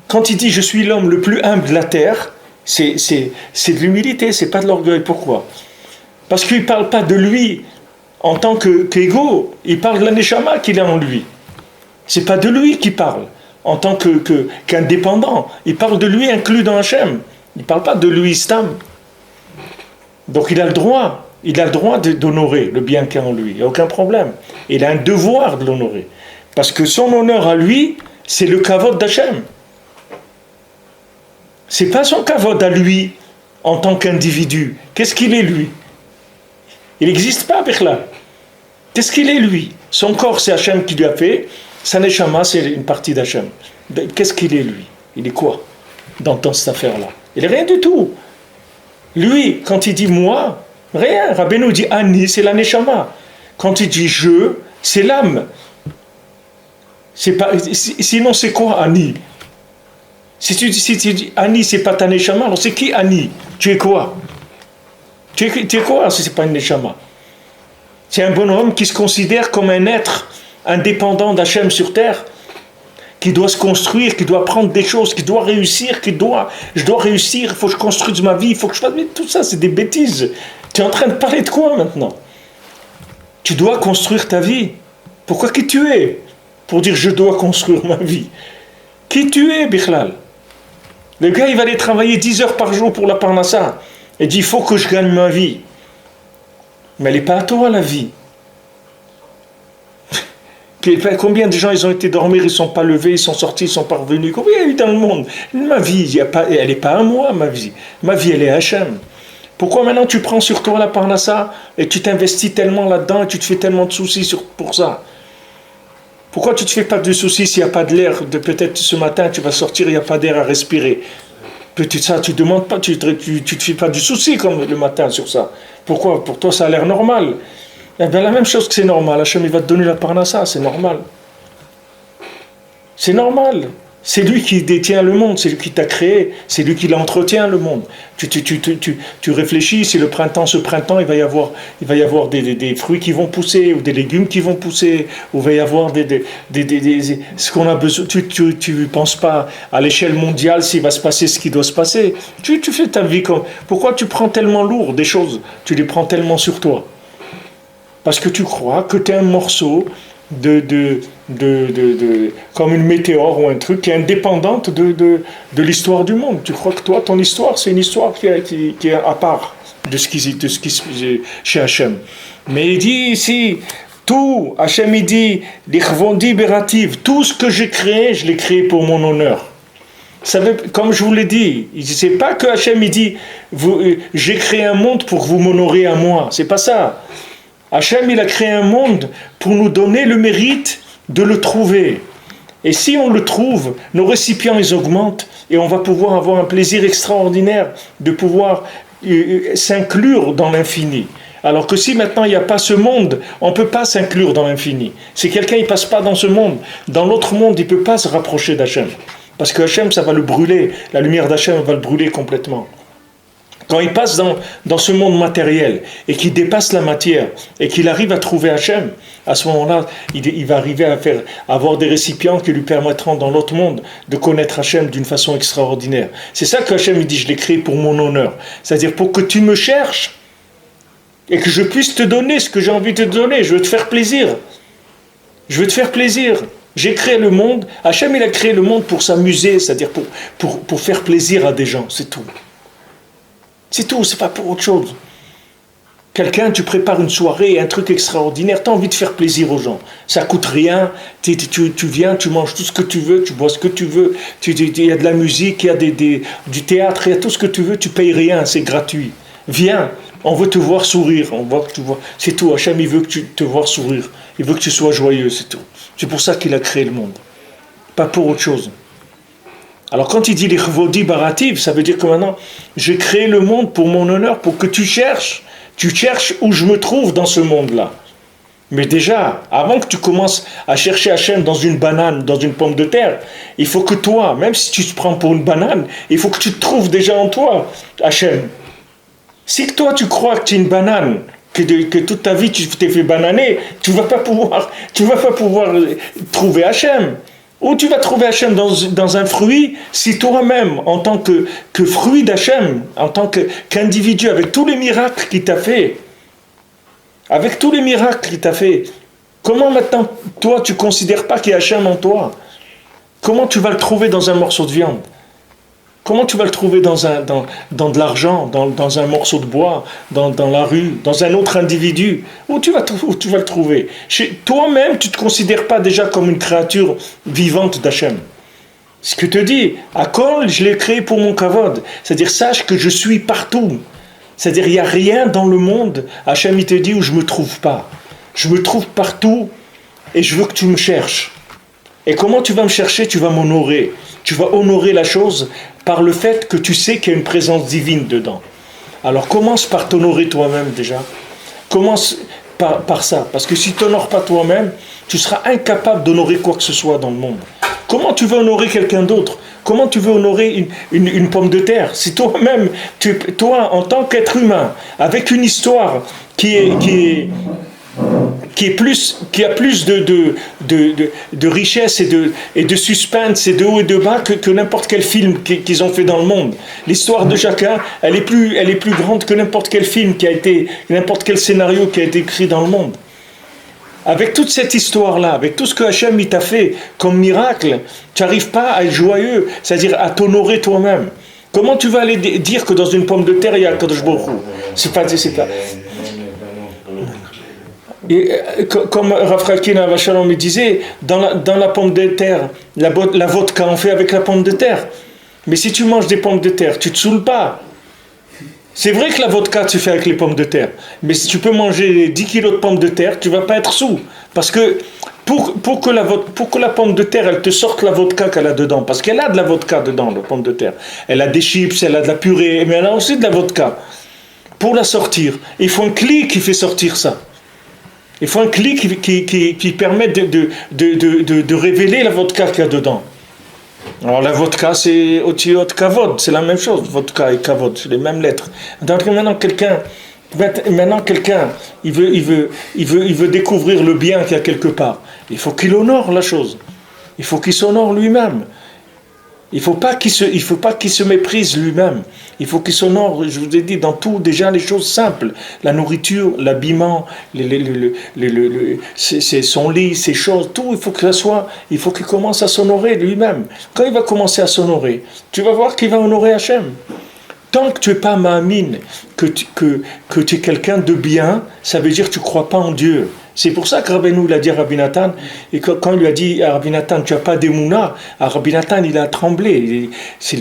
Quand il dit je suis l'homme le plus humble de la terre, c'est de l'humilité, c'est pas de l'orgueil. Pourquoi? Parce qu'il ne parle pas de lui en tant qu'égo, il parle de la neshama qu'il a en lui. C'est pas de lui qu'il parle en tant qu'indépendant. Il parle de lui inclus dans Hachem. Il ne parle pas de lui stam. Donc il a le droit d'honorer le bien qu'il a en lui. Il n'y a aucun problème. Il a un devoir de l'honorer. Parce que son honneur à lui, c'est le kavod d'Hachem. C'est pas son kavod à lui en tant qu'individu. Qu'est-ce qu'il est lui? Il n'existe pas, Bechla. Qu'est-ce qu'il est lui? Son corps, c'est Hachem qui lui a fait. Sa neshama, c'est une partie d'Hachem. Qu'est-ce qu'il est lui? Il est quoi dans cette affaire-là? Il n'est rien du tout. Lui, quand il dit moi, rien. Rabbeinu dit Ani, c'est la neshama. Quand il dit je, c'est l'âme. Sinon, c'est quoi Ani? Si tu dis Ani, c'est pas ta neshama, alors c'est qui Ani? Tu es quoi? Tu es quoi si c'est pas une neshama? C'est un bonhomme qui se considère comme un être indépendant d'Hachem sur terre, qui doit se construire, qui doit prendre des choses, qui doit réussir, je dois réussir, il faut que je construise ma vie, il faut que je fasse... Mais tout ça, c'est des bêtises. Tu es en train de parler de quoi maintenant? Tu dois construire ta vie. Pourquoi qui tu es? Pour dire je dois construire ma vie. Qui tu es, Bichlal? Le gars, il va aller travailler 10 heures par jour pour la parnassa. Il dit, il faut que je gagne ma vie. Mais elle n'est pas à toi, la vie. Combien de gens ils ont été dormir, ils ne sont pas levés, ils sont sortis, ils sont pas revenus? Combien il y a eu dans le monde? Ma vie, elle n'est pas à moi, ma vie. Ma vie, elle est à Hachem. Pourquoi maintenant tu prends sur toi la parnassa et tu t'investis tellement là-dedans et tu te fais tellement de soucis pour ça? Pourquoi tu ne te fais pas de soucis s'il n'y a pas de l'air? Peut-être ce matin tu vas sortir, il n'y a pas d'air à respirer. Ça, tu demandes pas, tu te fais pas du souci comme le matin sur ça. Pourquoi? Pour toi, ça a l'air normal. Eh bien, la même chose que c'est normal. Hachem, il va te donner la parnassa, c'est normal. C'est normal. C'est lui qui détient le monde, c'est lui qui t'a créé, c'est lui qui l'entretient le monde. Tu réfléchis, si le printemps, ce printemps, il va y avoir des fruits qui vont pousser, ou des légumes qui vont pousser, ou il va y avoir ce qu'on a besoin. Tu ne penses pas à l'échelle mondiale s'il va se passer ce qui doit se passer. Tu fais ta vie comme. Pourquoi tu prends tellement lourd des choses? Tu les prends tellement sur toi. Parce que tu crois que tu es un morceau comme une météore ou un truc qui est indépendante de l'histoire du monde. Tu crois que toi, ton histoire, c'est une histoire qui est à part de ce qui chez Hachem. Mais il dit ici, tout, Hachem il dit, l'Ichvondi Berativ, tout ce que j'ai créé, je l'ai créé pour mon honneur. Comme je vous l'ai dit, c'est pas que Hachem il dit, j'ai créé un monde pour que vous m'honorez à moi. C'est pas ça. Hachem, il a créé un monde pour nous donner le mérite de le trouver. Et si on le trouve, nos récipients, ils augmentent et on va pouvoir avoir un plaisir extraordinaire de pouvoir s'inclure dans l'infini. Alors que si maintenant il n'y a pas ce monde, on ne peut pas s'inclure dans l'infini. Si quelqu'un ne passe pas dans ce monde, dans l'autre monde, il ne peut pas se rapprocher d'Hachem. Parce que Hachem, ça va le brûler. La lumière d'Hachem va le brûler complètement. Quand il passe dans ce monde matériel et qu'il dépasse la matière et qu'il arrive à trouver Hachem, à ce moment-là, il va arriver à avoir des récipients qui lui permettront dans l'autre monde de connaître Hachem d'une façon extraordinaire. C'est ça que Hachem dit, je l'ai créé pour mon honneur. C'est-à-dire pour que tu me cherches et que je puisse te donner ce que j'ai envie de te donner. Je veux te faire plaisir. Je veux te faire plaisir. J'ai créé le monde. Hachem, il a créé le monde pour s'amuser, c'est-à-dire pour faire plaisir à des gens, c'est tout. C'est tout, c'est pas pour autre chose. Quelqu'un, tu prépares une soirée, un truc extraordinaire, tu as envie de faire plaisir aux gens. Ça coûte rien, tu viens, tu manges tout ce que tu veux, tu bois ce que tu veux, il y a de la musique, il y a du théâtre, il y a tout ce que tu veux, tu payes rien, c'est gratuit. Viens, on veut te voir sourire, c'est tout. Hachem, il veut que tu te vois sourire, il veut que tu sois joyeux, c'est tout. C'est pour ça qu'il a créé le monde, pas pour autre chose. Alors quand il dit les chvodi barativ, ça veut dire que maintenant, j'ai créé le monde pour mon honneur, pour que tu cherches où je me trouve dans ce monde-là. Mais déjà, avant que tu commences à chercher Hachem dans une banane, dans une pomme de terre, il faut que toi, même si tu te prends pour une banane, il faut que tu te trouves déjà en toi, Hachem. Si toi tu crois que tu es une banane, que toute ta vie tu t'es fait bananer, tu vas pas pouvoir trouver Hachem. Où tu vas trouver Hachem dans un fruit, si toi-même, en tant que fruit d'Hachem, en tant qu'individu, avec tous les miracles qu'il t'a fait, comment maintenant, toi, tu ne considères pas qu'il y a Hachem en toi? Comment tu vas le trouver dans un morceau de viande? Comment tu vas le trouver dans de l'argent, dans un morceau de bois, dans la rue, dans un autre individu? Où tu vas le trouver? Toi-même, tu ne te considères pas déjà comme une créature vivante d'Hachem. Ce que te dit, Akol, je l'ai créé pour mon kavod. C'est-à-dire, sache que je suis partout. C'est-à-dire, il n'y a rien dans le monde, Hachem, il te dit, où je ne me trouve pas. Je me trouve partout et je veux que tu me cherches. Et comment tu vas me chercher? Tu vas m'honorer. Tu vas honorer la chose par le fait que tu sais qu'il y a une présence divine dedans. Alors commence par t'honorer toi-même déjà. Commence par ça. Parce que si tu n'honores pas toi-même, tu seras incapable d'honorer quoi que ce soit dans le monde. Comment tu veux honorer quelqu'un d'autre? Comment tu veux honorer une pomme de terre? Si toi-même, toi en tant qu'être humain, avec une histoire qui a plus de richesse et de suspense et de haut et de bas que n'importe quel film qu'ils ont fait dans le monde. L'histoire de chacun, elle est plus grande que n'importe quel film n'importe quel scénario qui a été écrit dans le monde. Avec toute cette histoire-là, avec tout ce que Hachem il t'a fait comme miracle, tu n'arrives pas à être joyeux, c'est-à-dire à t'honorer toi-même. Comment tu vas aller dire que dans une pomme de terre il y a Kadosh Baruch Hu? C'est pas. Et comme Rav Khalkin Avashalom me disait, dans la pomme de terre, la vodka on fait avec la pomme de terre. Mais si tu manges des pommes de terre, tu ne te saoules pas. C'est vrai que la vodka tu fais avec les pommes de terre. Mais si tu peux manger 10 kilos de pommes de terre, tu ne vas pas être saoul. Parce que pour que la pomme de terre, elle te sorte la vodka qu'elle a dedans, parce qu'elle a de la vodka dedans, la pomme de terre. Elle a des chips, elle a de la purée, mais elle a aussi de la vodka. Pour la sortir, il faut un clic qui fait sortir ça. Il faut un clic qui permet de révéler la vodka qu'il y a dedans. Alors la vodka, c'est otiot kavod, c'est la même chose, vodka et kavod, c'est les mêmes lettres. Donc maintenant quelqu'un, il veut découvrir le bien qu'il y a quelque part. Il faut qu'il honore la chose. Il faut qu'il s'honore lui-même. Il ne faut pas qu'il se méprise lui-même. Il faut qu'il s'honore, je vous ai dit, dans tout, déjà les choses simples. La nourriture, l'habillement, son lit, ses choses, tout, il faut qu'il commence à s'honorer lui-même. Quand il va commencer à s'honorer, tu vas voir qu'il va honorer Hachem. Tant que tu n'es pas ma'amine, que tu es quelqu'un de bien, ça veut dire que tu ne crois pas en Dieu. C'est pour ça que Rabbeinu l'a dit à Rabbi Nathan, et quand il lui a dit à Rabbi Nathan, tu n'as pas d'émouna, Rabbi Nathan il a tremblé.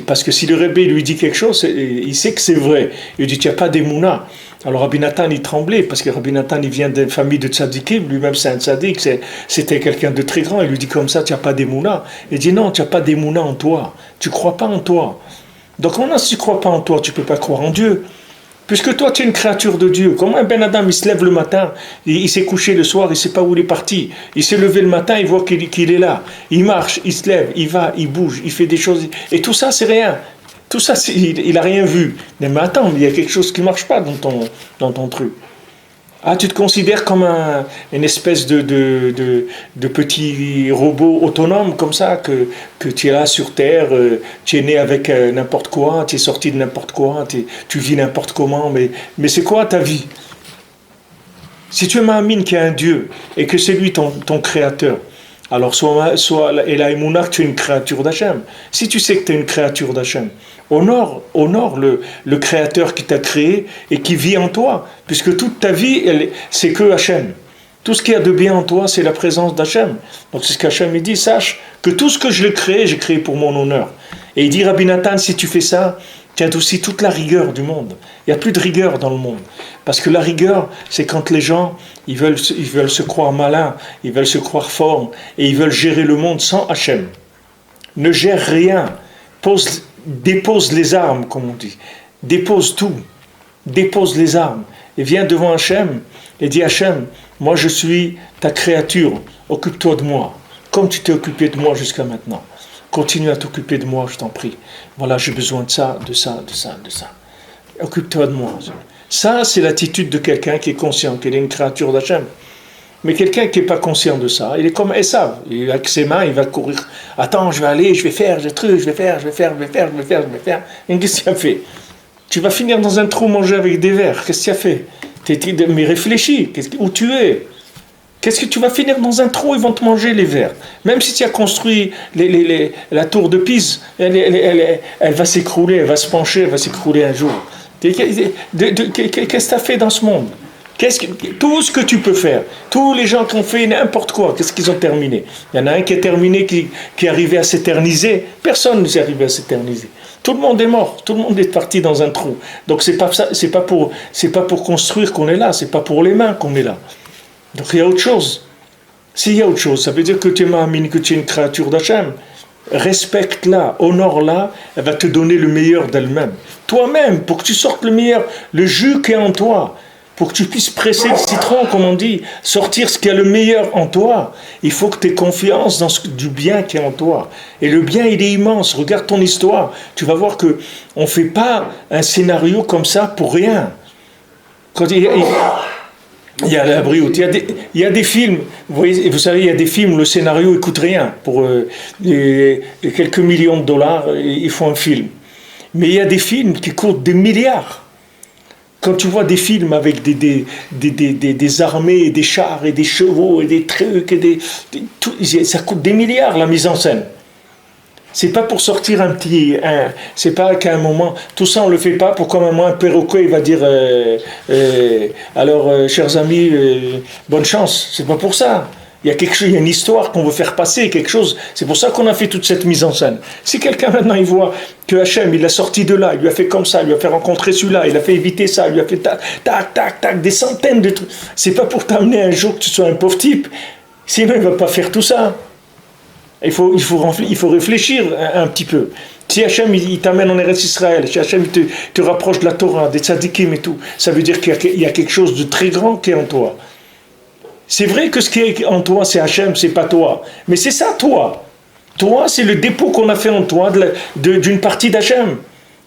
Parce que si le Rebbe lui dit quelque chose, il sait que c'est vrai. Il dit, tu n'as pas d'émouna. Alors Rabbi Nathan il tremblait, parce que Rabbi Nathan il vient d'une famille de tzadikim, lui-même c'est un tzadik, c'était quelqu'un de très grand. Il lui dit comme ça, tu n'as pas d'émouna. Il dit, non, tu n'as pas d'émouna en toi. Tu ne crois pas en toi. Donc maintenant, si tu ne crois pas en toi, tu ne peux pas croire en Dieu. Puisque toi, tu es une créature de Dieu. Comment un Ben Adam, il se lève le matin, il s'est couché le soir, il ne sait pas où il est parti. Il s'est levé le matin, il voit qu'il est là. Il marche, il se lève, il va, il bouge, il fait des choses. Et tout ça, c'est rien. Tout ça, il n'a rien vu. Mais attends, il y a quelque chose qui ne marche pas dans ton truc. Ah, tu te considères comme une espèce de petit robot autonome comme ça, que tu es là sur Terre, tu es né avec n'importe quoi, tu es sorti de n'importe quoi, tu vis n'importe comment, mais c'est quoi ta vie? Si tu m'amines qu'il y a un Dieu et que c'est lui ton créateur, alors soit et la émouna que tu es une créature d'Hachem. Si tu sais que tu es une créature d'Hachem, honore le créateur qui t'a créé et qui vit en toi, puisque toute ta vie, c'est que Hachem. Tout ce qu'il y a de bien en toi, c'est la présence d'Hachem. Donc c'est ce qu'Hachem dit, sache que tout ce que j'ai créé pour mon honneur. Et il dit, Rabbi Nathan, si tu fais ça, tu as aussi toute la rigueur du monde. Il n'y a plus de rigueur dans le monde. Parce que la rigueur, c'est quand les gens, ils veulent se croire malins, ils veulent se croire forts, et ils veulent gérer le monde sans Hachem. Ne gère rien. Dépose les armes, comme on dit. Dépose tout. Dépose les armes. Et viens devant Hachem, et dis Hachem, moi je suis ta créature, occupe-toi de moi, comme tu t'es occupé de moi jusqu'à maintenant. Continue à t'occuper de moi, je t'en prie. Voilà, j'ai besoin de ça, de ça, de ça, de ça. Occupe-toi de moi. Ça, c'est l'attitude de quelqu'un qui est conscient qu'il est une créature d'Hachem. Mais quelqu'un qui n'est pas conscient de ça, il est comme Esav. Avec ses mains, il va courir. Attends, je vais aller, je vais faire des trucs, je vais faire. Et qu'est-ce qu'il a fait? Tu vas finir dans un trou manger avec des vers. Qu'est-ce qu'il a fait? Mais réfléchis, où tu es? Qu'est-ce que tu vas finir dans un trou, ils vont te manger les vers. Même si tu as construit la tour de Pise, elle va s'écrouler, elle va se pencher, elle va s'écrouler un jour. Qu'est-ce que tu as fait dans ce monde? Tout ce que tu peux faire, tous les gens qui ont fait n'importe quoi, qu'est-ce qu'ils ont terminé? Il y en a un qui est terminé, qui est arrivé à s'éterniser. Personne n'est arrivé à s'éterniser. Tout le monde est mort, tout le monde est parti dans un trou. Donc c'est pas pour construire qu'on est là, c'est pas pour les mains qu'on est là. Donc il y a autre chose. S'il y a autre chose, ça veut dire que tu es ma'amine, que tu es une créature d'Hachem. Respecte-la, honore-la, elle va te donner le meilleur d'elle-même. Toi-même, pour que tu sortes le meilleur, le jus qui est en toi, pour que tu puisses presser le citron, comme on dit, sortir ce qui est le meilleur en toi, il faut que tu aies confiance dans du bien qui est en toi. Et le bien, il est immense. Regarde ton histoire. Tu vas voir qu'on ne fait pas un scénario comme ça pour rien. Quand il y a la brioute, il y a des films, vous savez, il y a des films où le scénario ne coûte rien. Pour quelques millions de dollars, ils font un film. Mais il y a des films qui coûtent des milliards. Quand tu vois des films avec des armées, et des chars, et des chevaux, et des trucs, ça coûte des milliards la mise en scène. C'est pas pour sortir c'est pas qu'à un moment, tout ça on le fait pas pour qu'à un moment un perroquet il va dire alors chers amis, bonne chance. C'est pas pour ça. Il y a quelque chose, il y a une histoire qu'on veut faire passer, quelque chose. C'est pour ça qu'on a fait toute cette mise en scène. Si quelqu'un maintenant il voit que Hachem il l'a sorti de là, il lui a fait comme ça, il lui a fait rencontrer celui-là, il a fait éviter ça, il lui a fait tac, tac, tac, tac, des centaines de trucs. C'est pas pour t'amener un jour que tu sois un pauvre type. Sinon, il ne va pas faire tout ça. Il faut réfléchir un petit peu. Si Hachem il t'amène en Eretz Israël, si Hachem te rapproche de la Torah, des tzadikim et tout, ça veut dire qu'il y a quelque chose de très grand qui est en toi. C'est vrai que ce qui est en toi, c'est Hachem, c'est pas toi. Mais c'est ça, toi. Toi, c'est le dépôt qu'on a fait en toi d'une partie d'Hachem.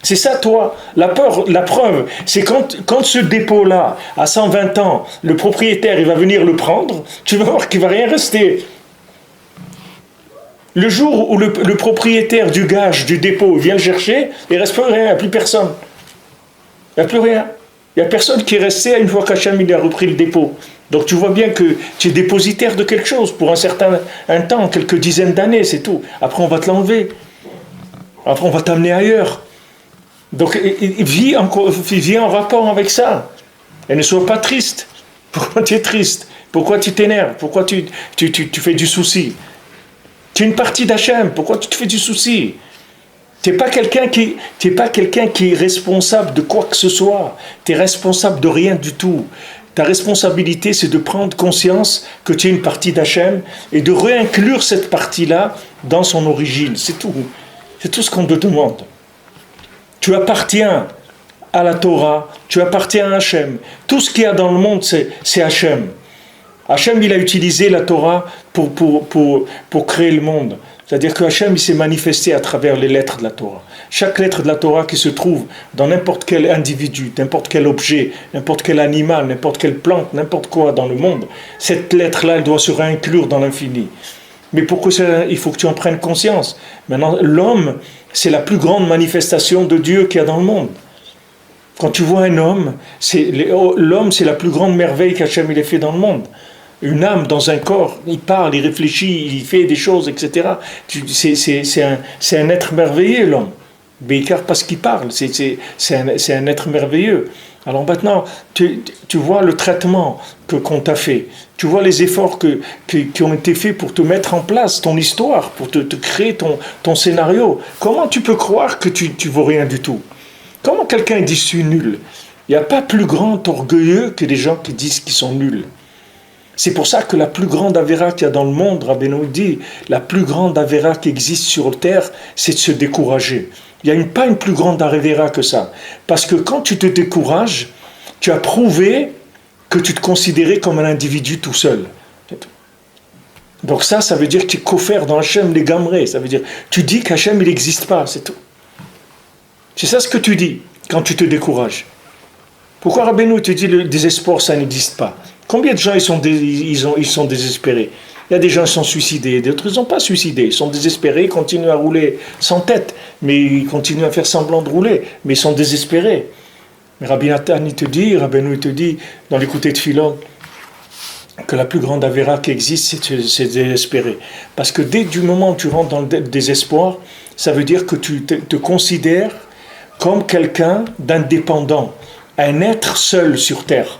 C'est ça, toi. La preuve, c'est quand ce dépôt-là, à 120 ans, le propriétaire, il va venir le prendre, tu vas voir qu'il ne va rien rester. Le jour où le propriétaire du gage, du dépôt, vient le chercher, il ne reste plus rien, il n'y a plus personne. Il n'y a plus rien. Il n'y a personne qui est resté une fois qu'Hachem il a repris le dépôt. Donc tu vois bien que tu es dépositaire de quelque chose pour un temps, quelques dizaines d'années, c'est tout. Après on va te l'enlever. Après on va t'amener ailleurs. Donc vis en rapport avec ça. Et ne sois pas triste. Pourquoi tu es triste? Pourquoi tu t'énerves? Pourquoi tu fais du souci? Tu es une partie d'Hachem, pourquoi tu te fais du souci? Tu n'es pas quelqu'un qui est responsable de quoi que ce soit. Tu es responsable de rien du tout. Ta responsabilité, c'est de prendre conscience que tu es une partie d'Hachem et de réinclure cette partie-là dans son origine. C'est tout. C'est tout ce qu'on te demande. Tu appartiens à la Torah, tu appartiens à Hachem. Tout ce qu'il y a dans le monde, c'est Hachem. Hachem, il a utilisé la Torah pour créer le monde. C'est-à-dire que Hachem, il s'est manifesté à travers les lettres de la Torah. Chaque lettre de la Torah qui se trouve dans n'importe quel individu, n'importe quel objet, n'importe quel animal, n'importe quelle plante, n'importe quoi dans le monde, cette lettre-là, elle doit se réinclure dans l'infini. Mais pourquoi ça, il faut que tu en prennes conscience. Maintenant, l'homme, c'est la plus grande manifestation de Dieu qu'il y a dans le monde. Quand tu vois un homme, l'homme, c'est la plus grande merveille qu'Hachem il ait fait dans le monde. Une âme dans un corps, il parle, il réfléchit, il fait des choses, etc. C'est un être merveilleux, l'homme. Bécar parce qu'il parle, c'est un être merveilleux. Alors maintenant, tu vois le traitement qu'on t'a fait. Tu vois les efforts qui ont été faits pour te mettre en place, ton histoire, pour te créer ton scénario. Comment tu peux croire que tu vaux rien du tout? Comment quelqu'un dit « je suis nul » Il n'y a pas plus grand orgueilleux que des gens qui disent qu'ils sont nuls. C'est pour ça que la plus grande avéra qu'il y a dans le monde, Rabbeinu dit, la plus grande avéra qui existe sur terre, c'est de se décourager. Il n'y a pas une plus grande avéra que ça. Parce que quand tu te décourages, tu as prouvé que tu te considérais comme un individu tout seul. Donc ça veut dire que tu es coffert dans Hachem les gamrés. Ça veut dire, tu dis qu'Hachem il n'existe pas, c'est tout. C'est ça ce que tu dis quand tu te décourages. Pourquoi Rabbeinu te dit le désespoir, ça n'existe pas? Combien de gens ils sont désespérés? Il y a des gens qui sont suicidés, d'autres ils ne sont pas suicidés, ils sont désespérés, ils continuent à rouler sans tête, mais ils continuent à faire semblant de rouler, mais ils sont désespérés. Mais Rabbi Nathan Rabbeinu te dit, dans l'écouté de Philon, que la plus grande avéra qui existe, c'est désespérer. Parce que dès du moment où tu rentres dans le désespoir, ça veut dire que tu te considères comme quelqu'un d'indépendant, un être seul sur terre.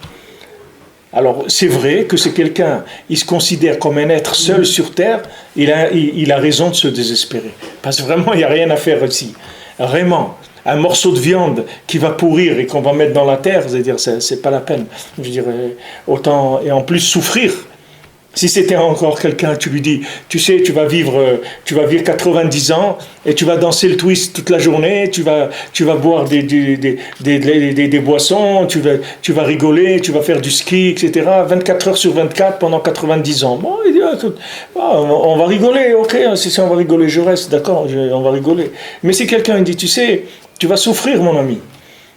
Alors, c'est vrai que c'est quelqu'un, il se considère comme un être seul sur terre, il a raison de se désespérer. Parce que vraiment, il n'y a rien à faire ici. Vraiment, un morceau de viande qui va pourrir et qu'on va mettre dans la terre, c'est-à-dire, c'est pas la peine. Je veux dire, autant, et en plus souffrir. Si c'était encore quelqu'un, tu lui dis, tu sais, tu vas vivre 90 ans et tu vas danser le twist toute la journée, tu vas boire des boissons, tu vas rigoler, tu vas faire du ski, etc. 24 heures sur 24 pendant 90 ans. Bon, il dit, on va rigoler, ok, si on va rigoler, je reste, d'accord, on va rigoler. Mais si quelqu'un dit, tu sais, tu vas souffrir, mon ami,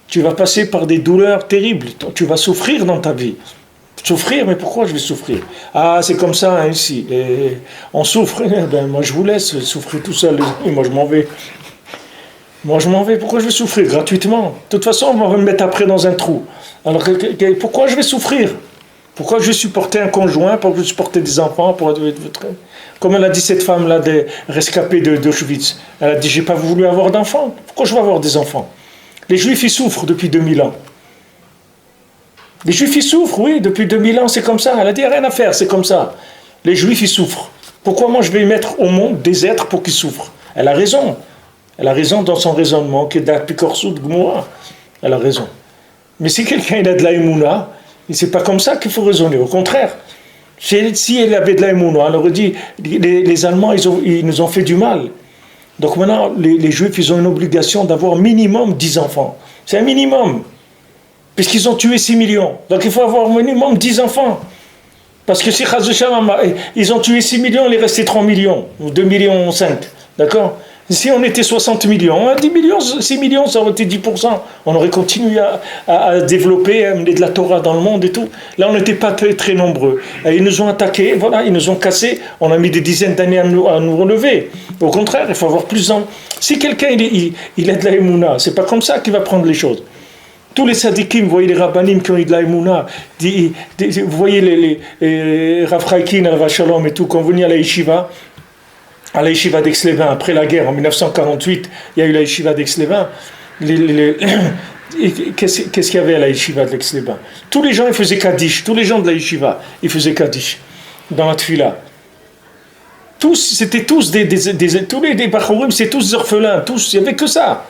tu vas passer par des douleurs terribles, tu vas souffrir dans ta vie. Souffrir, mais pourquoi je vais souffrir? Ah, c'est comme ça, hein, ici. Et on souffre, moi je vous laisse souffrir tout seul. Et moi je m'en vais. Pourquoi je vais souffrir gratuitement? De toute façon, on va me mettre après dans un trou. Alors, pourquoi je vais souffrir? Pourquoi je vais supporter un conjoint? Pourquoi je vais supporter des enfants? Comme elle a dit cette femme-là, rescapée d'Auschwitz. Elle a dit, j'ai pas voulu avoir d'enfants. Pourquoi je vais avoir des enfants? Les Juifs, ils souffrent depuis 2000 ans. Les Juifs, ils souffrent, oui, depuis 2000 ans, c'est comme ça. Elle a dit, rien à faire, c'est comme ça. Les Juifs, ils souffrent. Pourquoi moi, je vais mettre au monde des êtres pour qu'ils souffrent? Elle a raison. Elle a raison dans son raisonnement, qui est d'Apikorsou de Gmoura. Elle a raison. Mais si quelqu'un il a de la Emouna, c'est pas comme ça qu'il faut raisonner. Au contraire, Si elle avait de la émouna, elle aurait dit, les Allemands, ils nous ont fait du mal. Donc maintenant, les Juifs, ils ont une obligation d'avoir minimum 10 enfants. C'est un minimum. Puisqu'ils ont tué 6 millions. Donc il faut avoir minimum 10 enfants. Parce que si ils ont tué 6 millions, il est resté 3 millions, ou 2 millions 5. D'accord? Si on était 60 millions, 10 millions, 6 millions, ça aurait été 10%. On aurait continué à développer, à amener de la Torah dans le monde et tout. Là, on n'était pas très, très nombreux. Et ils nous ont attaqués, voilà, ils nous ont cassés. On a mis des dizaines d'années à nous relever. Au contraire, il faut avoir plus d'en... Si quelqu'un il a de la émouna, c'est pas comme ça qu'il va prendre les choses. Tous les sadikim, vous voyez les rabbanim qui ont eu de la émouna, vous voyez les Rav Chaikin, Rav Shalom et tout, quand on venait à la yeshiva d'Aix-les-Bains, après la guerre, en 1948, il y a eu la yeshiva d'Aix-les-Bains. Qu'est-ce qu'il y avait à la yeshiva d'Aix-les-Bains? Tous les gens, ils faisaient Kaddish, tous les gens de la yeshiva, ils faisaient Kaddish, dans la tfila. C'était tous tous les Bachorim, c'est tous des orphelins, tous, il n'y avait que ça.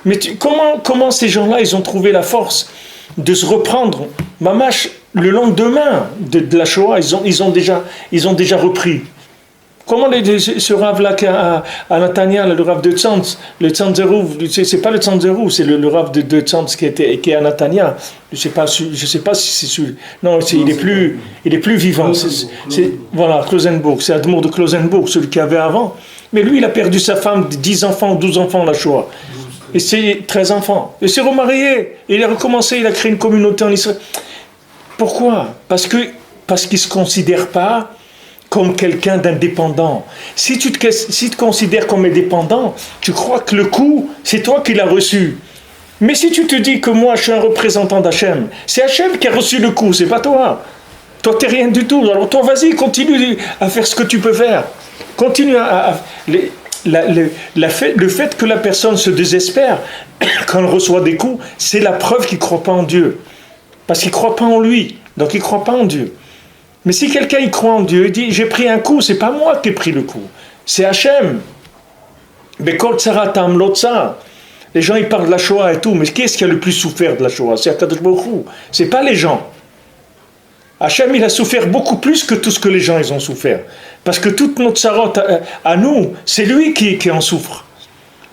Mais comment ces gens-là, ils ont trouvé la force de se reprendre? Mamash, le lendemain de la Shoah, ils ont déjà repris. Comment ce Rav-là à Natania, le Rav de Tzantz, le Tzantzerou, c'est pas le Tzantzerou, c'est le Rav de Tzantz qui est à Natania. Je sais pas si c'est celui. Non, il est plus vivant. Voilà, Klosenbourg, c'est Admour de Klosenbourg, celui qu'il y avait avant. Mais lui, il a perdu sa femme, 10 enfants, 12 enfants, la Shoah. Et c'est 13 enfants. Il s'est remarié. Et il a recommencé, il a créé une communauté en Israël. Pourquoi? Parce qu'il ne se considère pas comme quelqu'un d'indépendant. Si tu te considères comme indépendant, tu crois que le coup, c'est toi qui l'as reçu. Mais si tu te dis que moi, je suis un représentant d'Hachem, c'est Hachem qui a reçu le coup, c'est pas toi. Toi, tu n'es rien du tout. Alors toi, vas-y, continue à faire ce que tu peux faire. Continue le fait que la personne se désespère quand elle reçoit des coups, c'est la preuve qu'il ne croit pas en Dieu. Parce qu'il ne croit pas en lui. Donc il ne croit pas en Dieu. Mais si quelqu'un il croit en Dieu, il dit j'ai pris un coup, c'est pas moi qui ai pris le coup, c'est Hachem. Mais kol tsaratam lotsa. Les gens ils parlent de la Shoah et tout, mais qui est-ce qui a le plus souffert de la Shoah? C'est Akadosh Baruch Hu. C'est pas les gens. Hachem il a souffert beaucoup plus que tout ce que les gens ils ont souffert. Parce que toute notre tsarot à nous, c'est lui qui en souffre.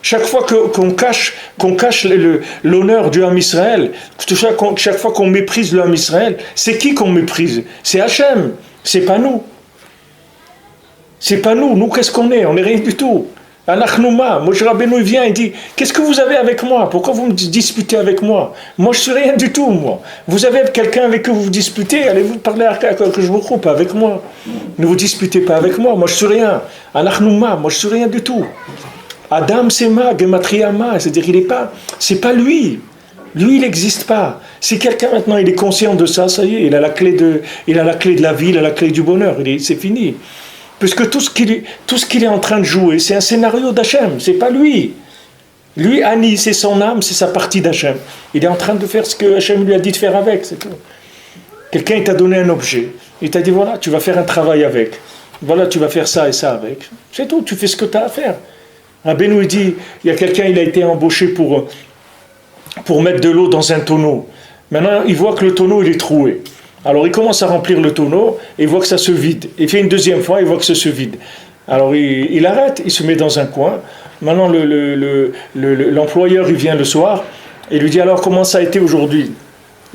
Chaque fois qu'on cache l'honneur du Ham Israël, chaque fois qu'on méprise le Ham Israël, c'est qui qu'on méprise? C'est Hachem, c'est pas nous. C'est pas nous. Nous, qu'est-ce qu'on est? On n'est rien du tout. Anachnouma, Moshe Rabbeinu vient et dit qu'est-ce que vous avez avec moi? Pourquoi vous me disputez avec moi? Moi, je suis rien du tout, moi. Vous avez quelqu'un avec qui vous vous disputez, allez-vous parler à que je vous coupe avec moi. Ne vous disputez pas avec moi, moi je suis rien. Anachnouma, moi je suis rien du tout. Adam c'est ma, Gematriama, c'est-à-dire c'est pas lui. Lui, il n'existe pas. Si quelqu'un maintenant il est conscient de ça, ça y est, il a la clé de la vie, il a la clé du bonheur, c'est fini. Puisque tout ce qu'il est en train de jouer, c'est un scénario d'Hachem, c'est pas lui. Lui, Ani, c'est son âme, c'est sa partie d'Hachem. Il est en train de faire ce que Hachem lui a dit de faire avec, c'est tout. Quelqu'un il t'a donné un objet, il t'a dit voilà, tu vas faire un travail avec. Voilà, tu vas faire ça et ça avec. C'est tout, tu fais ce que tu as à faire. Rabbeinu dit, il y a quelqu'un, il a été embauché pour mettre de l'eau dans un tonneau. Maintenant, il voit que le tonneau, il est troué. Alors, il commence à remplir le tonneau, et il voit que ça se vide. Il fait une deuxième fois, il voit que ça se vide. Alors, il arrête, il se met dans un coin. Maintenant, l'employeur, il vient le soir, et il lui dit, alors, comment ça a été aujourd'hui?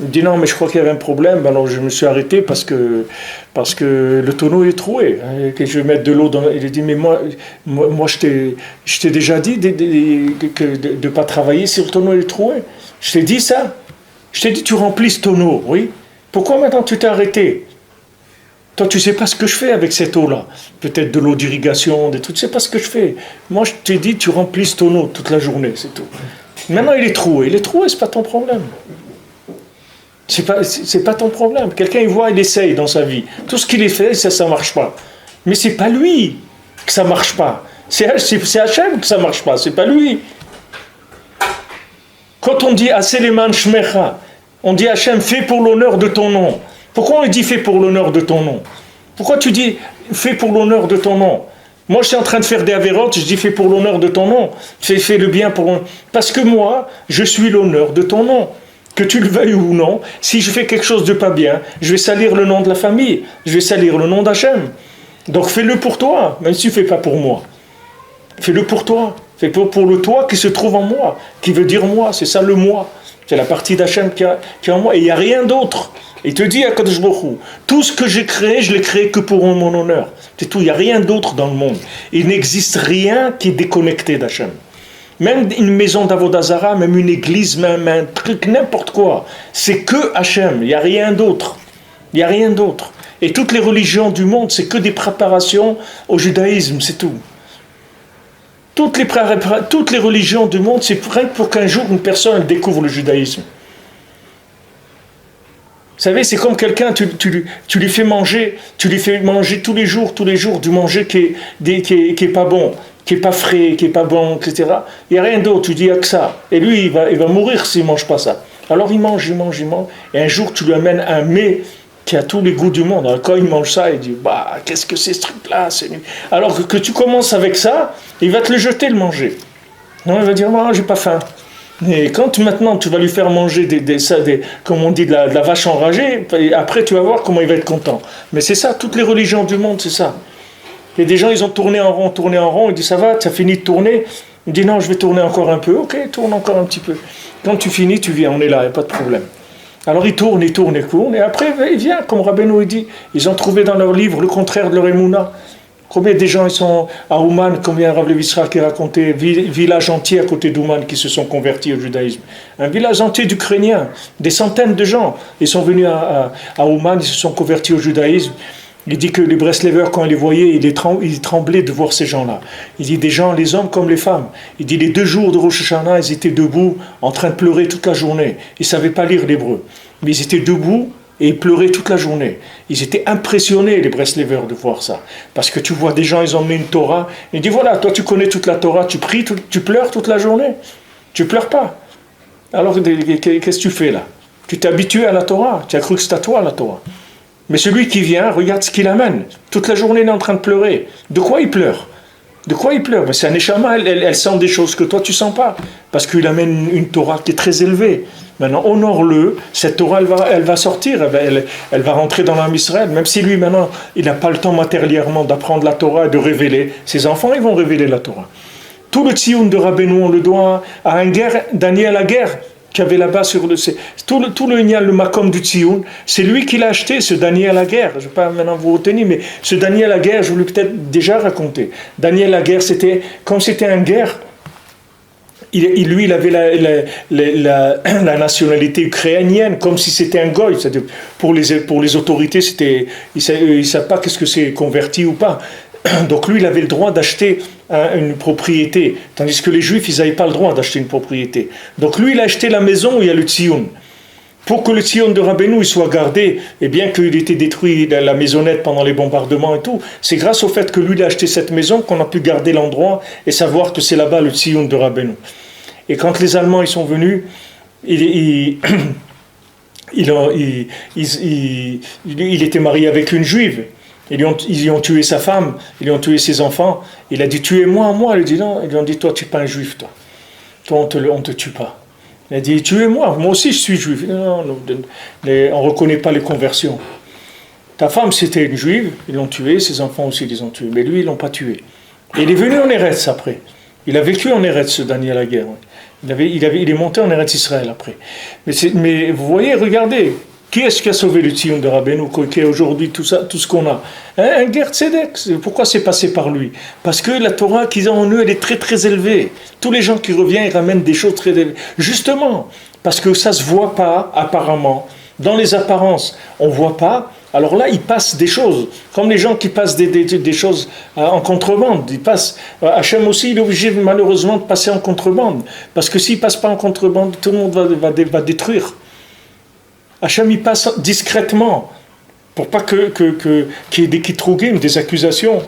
Il me dit, non, mais je crois qu'il y avait un problème. Alors, je me suis arrêté parce que le tonneau est troué. Que je vais mettre de l'eau dans... Il dit, mais moi je t'ai déjà dit de ne pas travailler si le tonneau est troué. Je t'ai dit ça. Je t'ai dit, tu remplis ce tonneau, oui. Pourquoi maintenant tu t'es arrêté? Toi, tu ne sais pas ce que je fais avec cette eau-là. Peut-être de l'eau d'irrigation, des trucs. Tu ne sais pas ce que je fais. Moi, je t'ai dit, tu remplis ce tonneau toute la journée, c'est tout. Maintenant, il est troué. Il est troué, ce n'est pas ton problème. C'est pas ton problème. Quelqu'un, il voit, il essaye dans sa vie. Tout ce qu'il est fait, ça ne marche pas. Mais ce n'est pas lui que ça ne marche pas. C'est Hachem que ça ne marche pas. Ce n'est pas lui. Quand on dit Aseleman Shmecha, on dit Hachem, fais pour l'honneur de ton nom. Pourquoi on dit fais pour l'honneur de ton nom? Pourquoi tu dis fais pour l'honneur de ton nom? Moi, je suis en train de faire des avérotes, je dis fais pour l'honneur de ton nom. Fais le bien pour... Parce que moi, je suis l'honneur de ton nom. Que tu le veuilles ou non, si je fais quelque chose de pas bien, je vais salir le nom de la famille, je vais salir le nom d'Hachem. Donc fais-le pour toi, même si tu ne fais pas pour moi. Fais-le pour toi. Fais pour le toi qui se trouve en moi, qui veut dire moi, c'est ça le moi. C'est la partie d'Hachem qui est en moi, et il n'y a rien d'autre. Il te dit à Kadosh Baruch Hu, tout ce que j'ai créé, je l'ai créé que pour mon honneur. C'est tout, il n'y a rien d'autre dans le monde. Il n'existe rien qui est déconnecté d'Hachem. Même une maison d'Avodah Zara, même une église, même un truc, n'importe quoi. C'est que Hachem, il n'y a rien d'autre. Il n'y a rien d'autre. Et toutes les religions du monde, c'est que des préparations au judaïsme, c'est tout. Toutes les religions du monde, c'est rien que pour qu'un jour une personne découvre le judaïsme. Vous savez, c'est comme quelqu'un, tu lui fais manger tous les jours du manger qui est pas bon, qui est pas frais, qui est pas bon, etc. Il n'y a rien d'autre, tu dis il n'y a que ça. Et lui, il va mourir s'il ne mange pas ça. Alors il mange, et un jour tu lui amènes un mets qui a tous les goûts du monde. Alors quand il mange ça, il dit, bah, qu'est-ce que c'est ce truc-là, c'est nul. Alors que tu commences avec ça, il va te le jeter, le manger. Non, il va dire, moi, j'ai pas faim. Et quand maintenant tu vas lui faire manger comme on dit, de la vache enragée, après tu vas voir comment il va être content. Mais c'est ça, toutes les religions du monde, c'est ça. Il y a des gens, ils ont tourné en rond, ils disent, ça va, tu as fini de tourner? Il dit, non, je vais tourner encore un peu. Ok, tourne encore un petit peu. Quand tu finis, tu viens, on est là, il n'y a pas de problème. Alors ils tournent, et après il vient, comme Rabbeinu dit, ils ont trouvé dans leur livre le contraire de leur émouna. Combien de gens ils sont à Ouman, combien Rav Levi Yitzhak qui racontait, village entier à côté d'Ouman qui se sont convertis au judaïsme. Un village entier d'Ukrainiens, des centaines de gens, ils sont venus à Ouman, ils se sont convertis au judaïsme. Il dit que les Breslevers, quand ils les voyaient, ils tremblaient de voir ces gens-là. Il dit des gens, les hommes comme les femmes. Il dit les 2 jours de Rosh Hashanah, ils étaient debout, en train de pleurer toute la journée. Ils ne savaient pas lire l'hébreu. Mais ils étaient debout et ils pleuraient toute la journée. Ils étaient impressionnés, les Breslevers, de voir ça. Parce que tu vois des gens, ils ont mis une Torah. Il dit voilà, toi tu connais toute la Torah, tu pries, tu pleures toute la journée. Tu pleures pas. Alors qu'est-ce que tu fais là? Tu t'es habitué à la Torah. Tu as cru que c'était à toi la Torah. Mais celui qui vient, regarde ce qu'il amène. Toute la journée, il est en train de pleurer. De quoi il pleure? Mais c'est un neshama, elle sent des choses que toi, tu ne sens pas. Parce qu'il amène une Torah qui est très élevée. Maintenant, honore-le. Cette Torah, elle va sortir. Elle va rentrer dans l'âme Israël. Même si lui, maintenant, il n'a pas le temps matériellement d'apprendre la Torah et de révéler. Ses enfants, ils vont révéler la Torah. Tout le tzion de Rabbeinu, on le doit à un guerre, Daniel Aguerre, qui avait là-bas sur tout le makom du Tzion, c'est lui qui l'a acheté, ce Daniel Aguerre. Je ne vais pas maintenant vous retenir, mais ce Daniel Aguerre, je vous l'ai peut-être déjà raconté. Daniel Aguerre, comme c'était un guerre, il avait la nationalité ukrainienne, comme si c'était un goy. C'est-à-dire, pour les autorités, ils ne savent pas qu'est-ce que c'est converti ou pas. Donc lui, il avait le droit d'acheter une propriété, tandis que les Juifs, ils n'avaient pas le droit d'acheter une propriété. Donc lui, il a acheté la maison où il y a le Tzion. Pour que le Tzion de Rabbeinu il soit gardé, et bien qu'il était détruit, la maisonnette pendant les bombardements et tout, c'est grâce au fait que lui, il a acheté cette maison qu'on a pu garder l'endroit et savoir que c'est là-bas le Tzion de Rabbeinu. Et quand les Allemands ils sont venus, il était marié avec une Juive. Ils lui ont tué sa femme, ils lui ont tué ses enfants. Il a dit, tuez-moi, moi. Il a dit, non. Ils lui ont dit, toi, tu n'es pas un juif, toi. Toi, on ne te tue pas. Il a dit, tuez-moi, moi aussi, je suis juif. Non, on ne reconnaît pas les conversions. Ta femme, c'était une juive, ils l'ont tuée, ses enfants aussi, ils les ont tués. Mais lui, ils ne l'ont pas tué. Et il est venu en Eretz après. Il a vécu en Eretz, ce Daniel Aguerre. Il est monté en Eretz Israël après. Mais vous voyez, regardez. Qui est-ce qui a sauvé le Tzion de Rabbeinu, qui est aujourd'hui tout ce qu'on a? Un Ger Tzedek. Pourquoi c'est passé par lui? Parce que la Torah qu'ils ont en eux, elle est très très élevée. Tous les gens qui reviennent, ils ramènent des choses très élevées. Justement, parce que ça ne se voit pas apparemment. Dans les apparences, on ne voit pas. Alors là, ils passent des choses. Comme les gens qui passent des choses en contrebande. Hachem aussi, il est obligé malheureusement de passer en contrebande. Parce que s'il ne passe pas en contrebande, tout le monde va détruire. Hachem y passe discrètement pour pas qu'il y ait des kitrougim, des accusations.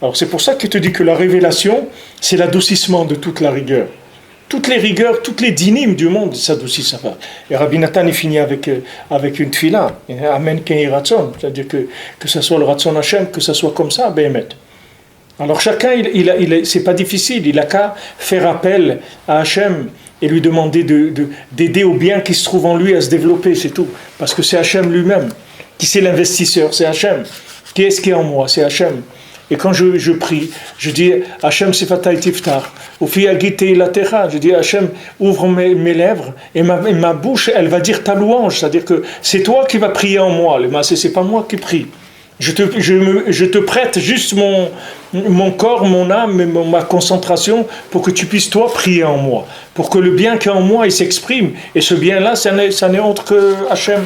Alors c'est pour ça qu'il te dit que la révélation, c'est l'adoucissement de toute la rigueur. Toutes les rigueurs, toutes les dynimes du monde s'adoucissent. Et Rabbi Nathan il finit avec une tfila. Amen ken ratson. C'est-à-dire que ce soit le ratson Hachem, que ce soit comme ça, Béhémet. Alors chacun, c'est pas difficile, il a qu'à faire appel à Hachem et lui demander d'aider au bien qui se trouve en lui à se développer, c'est tout. Parce que c'est Hachem lui-même qui c'est l'investisseur, c'est Hachem. Qui est-ce qui est en moi? C'est Hachem. Et quand je prie, je dis Hachem Sifatai Tiftar, ou Fiagite la Terra, je dis Hachem, ouvre mes lèvres et ma bouche, elle va dire ta louange, c'est-à-dire que c'est toi qui vas prier en moi, c'est pas moi qui prie. Je te prête juste mon corps, mon âme, ma concentration pour que tu puisses toi prier en moi, pour que le bien qui est en moi il s'exprime. Et ce bien-là, ça n'est autre que Hachem.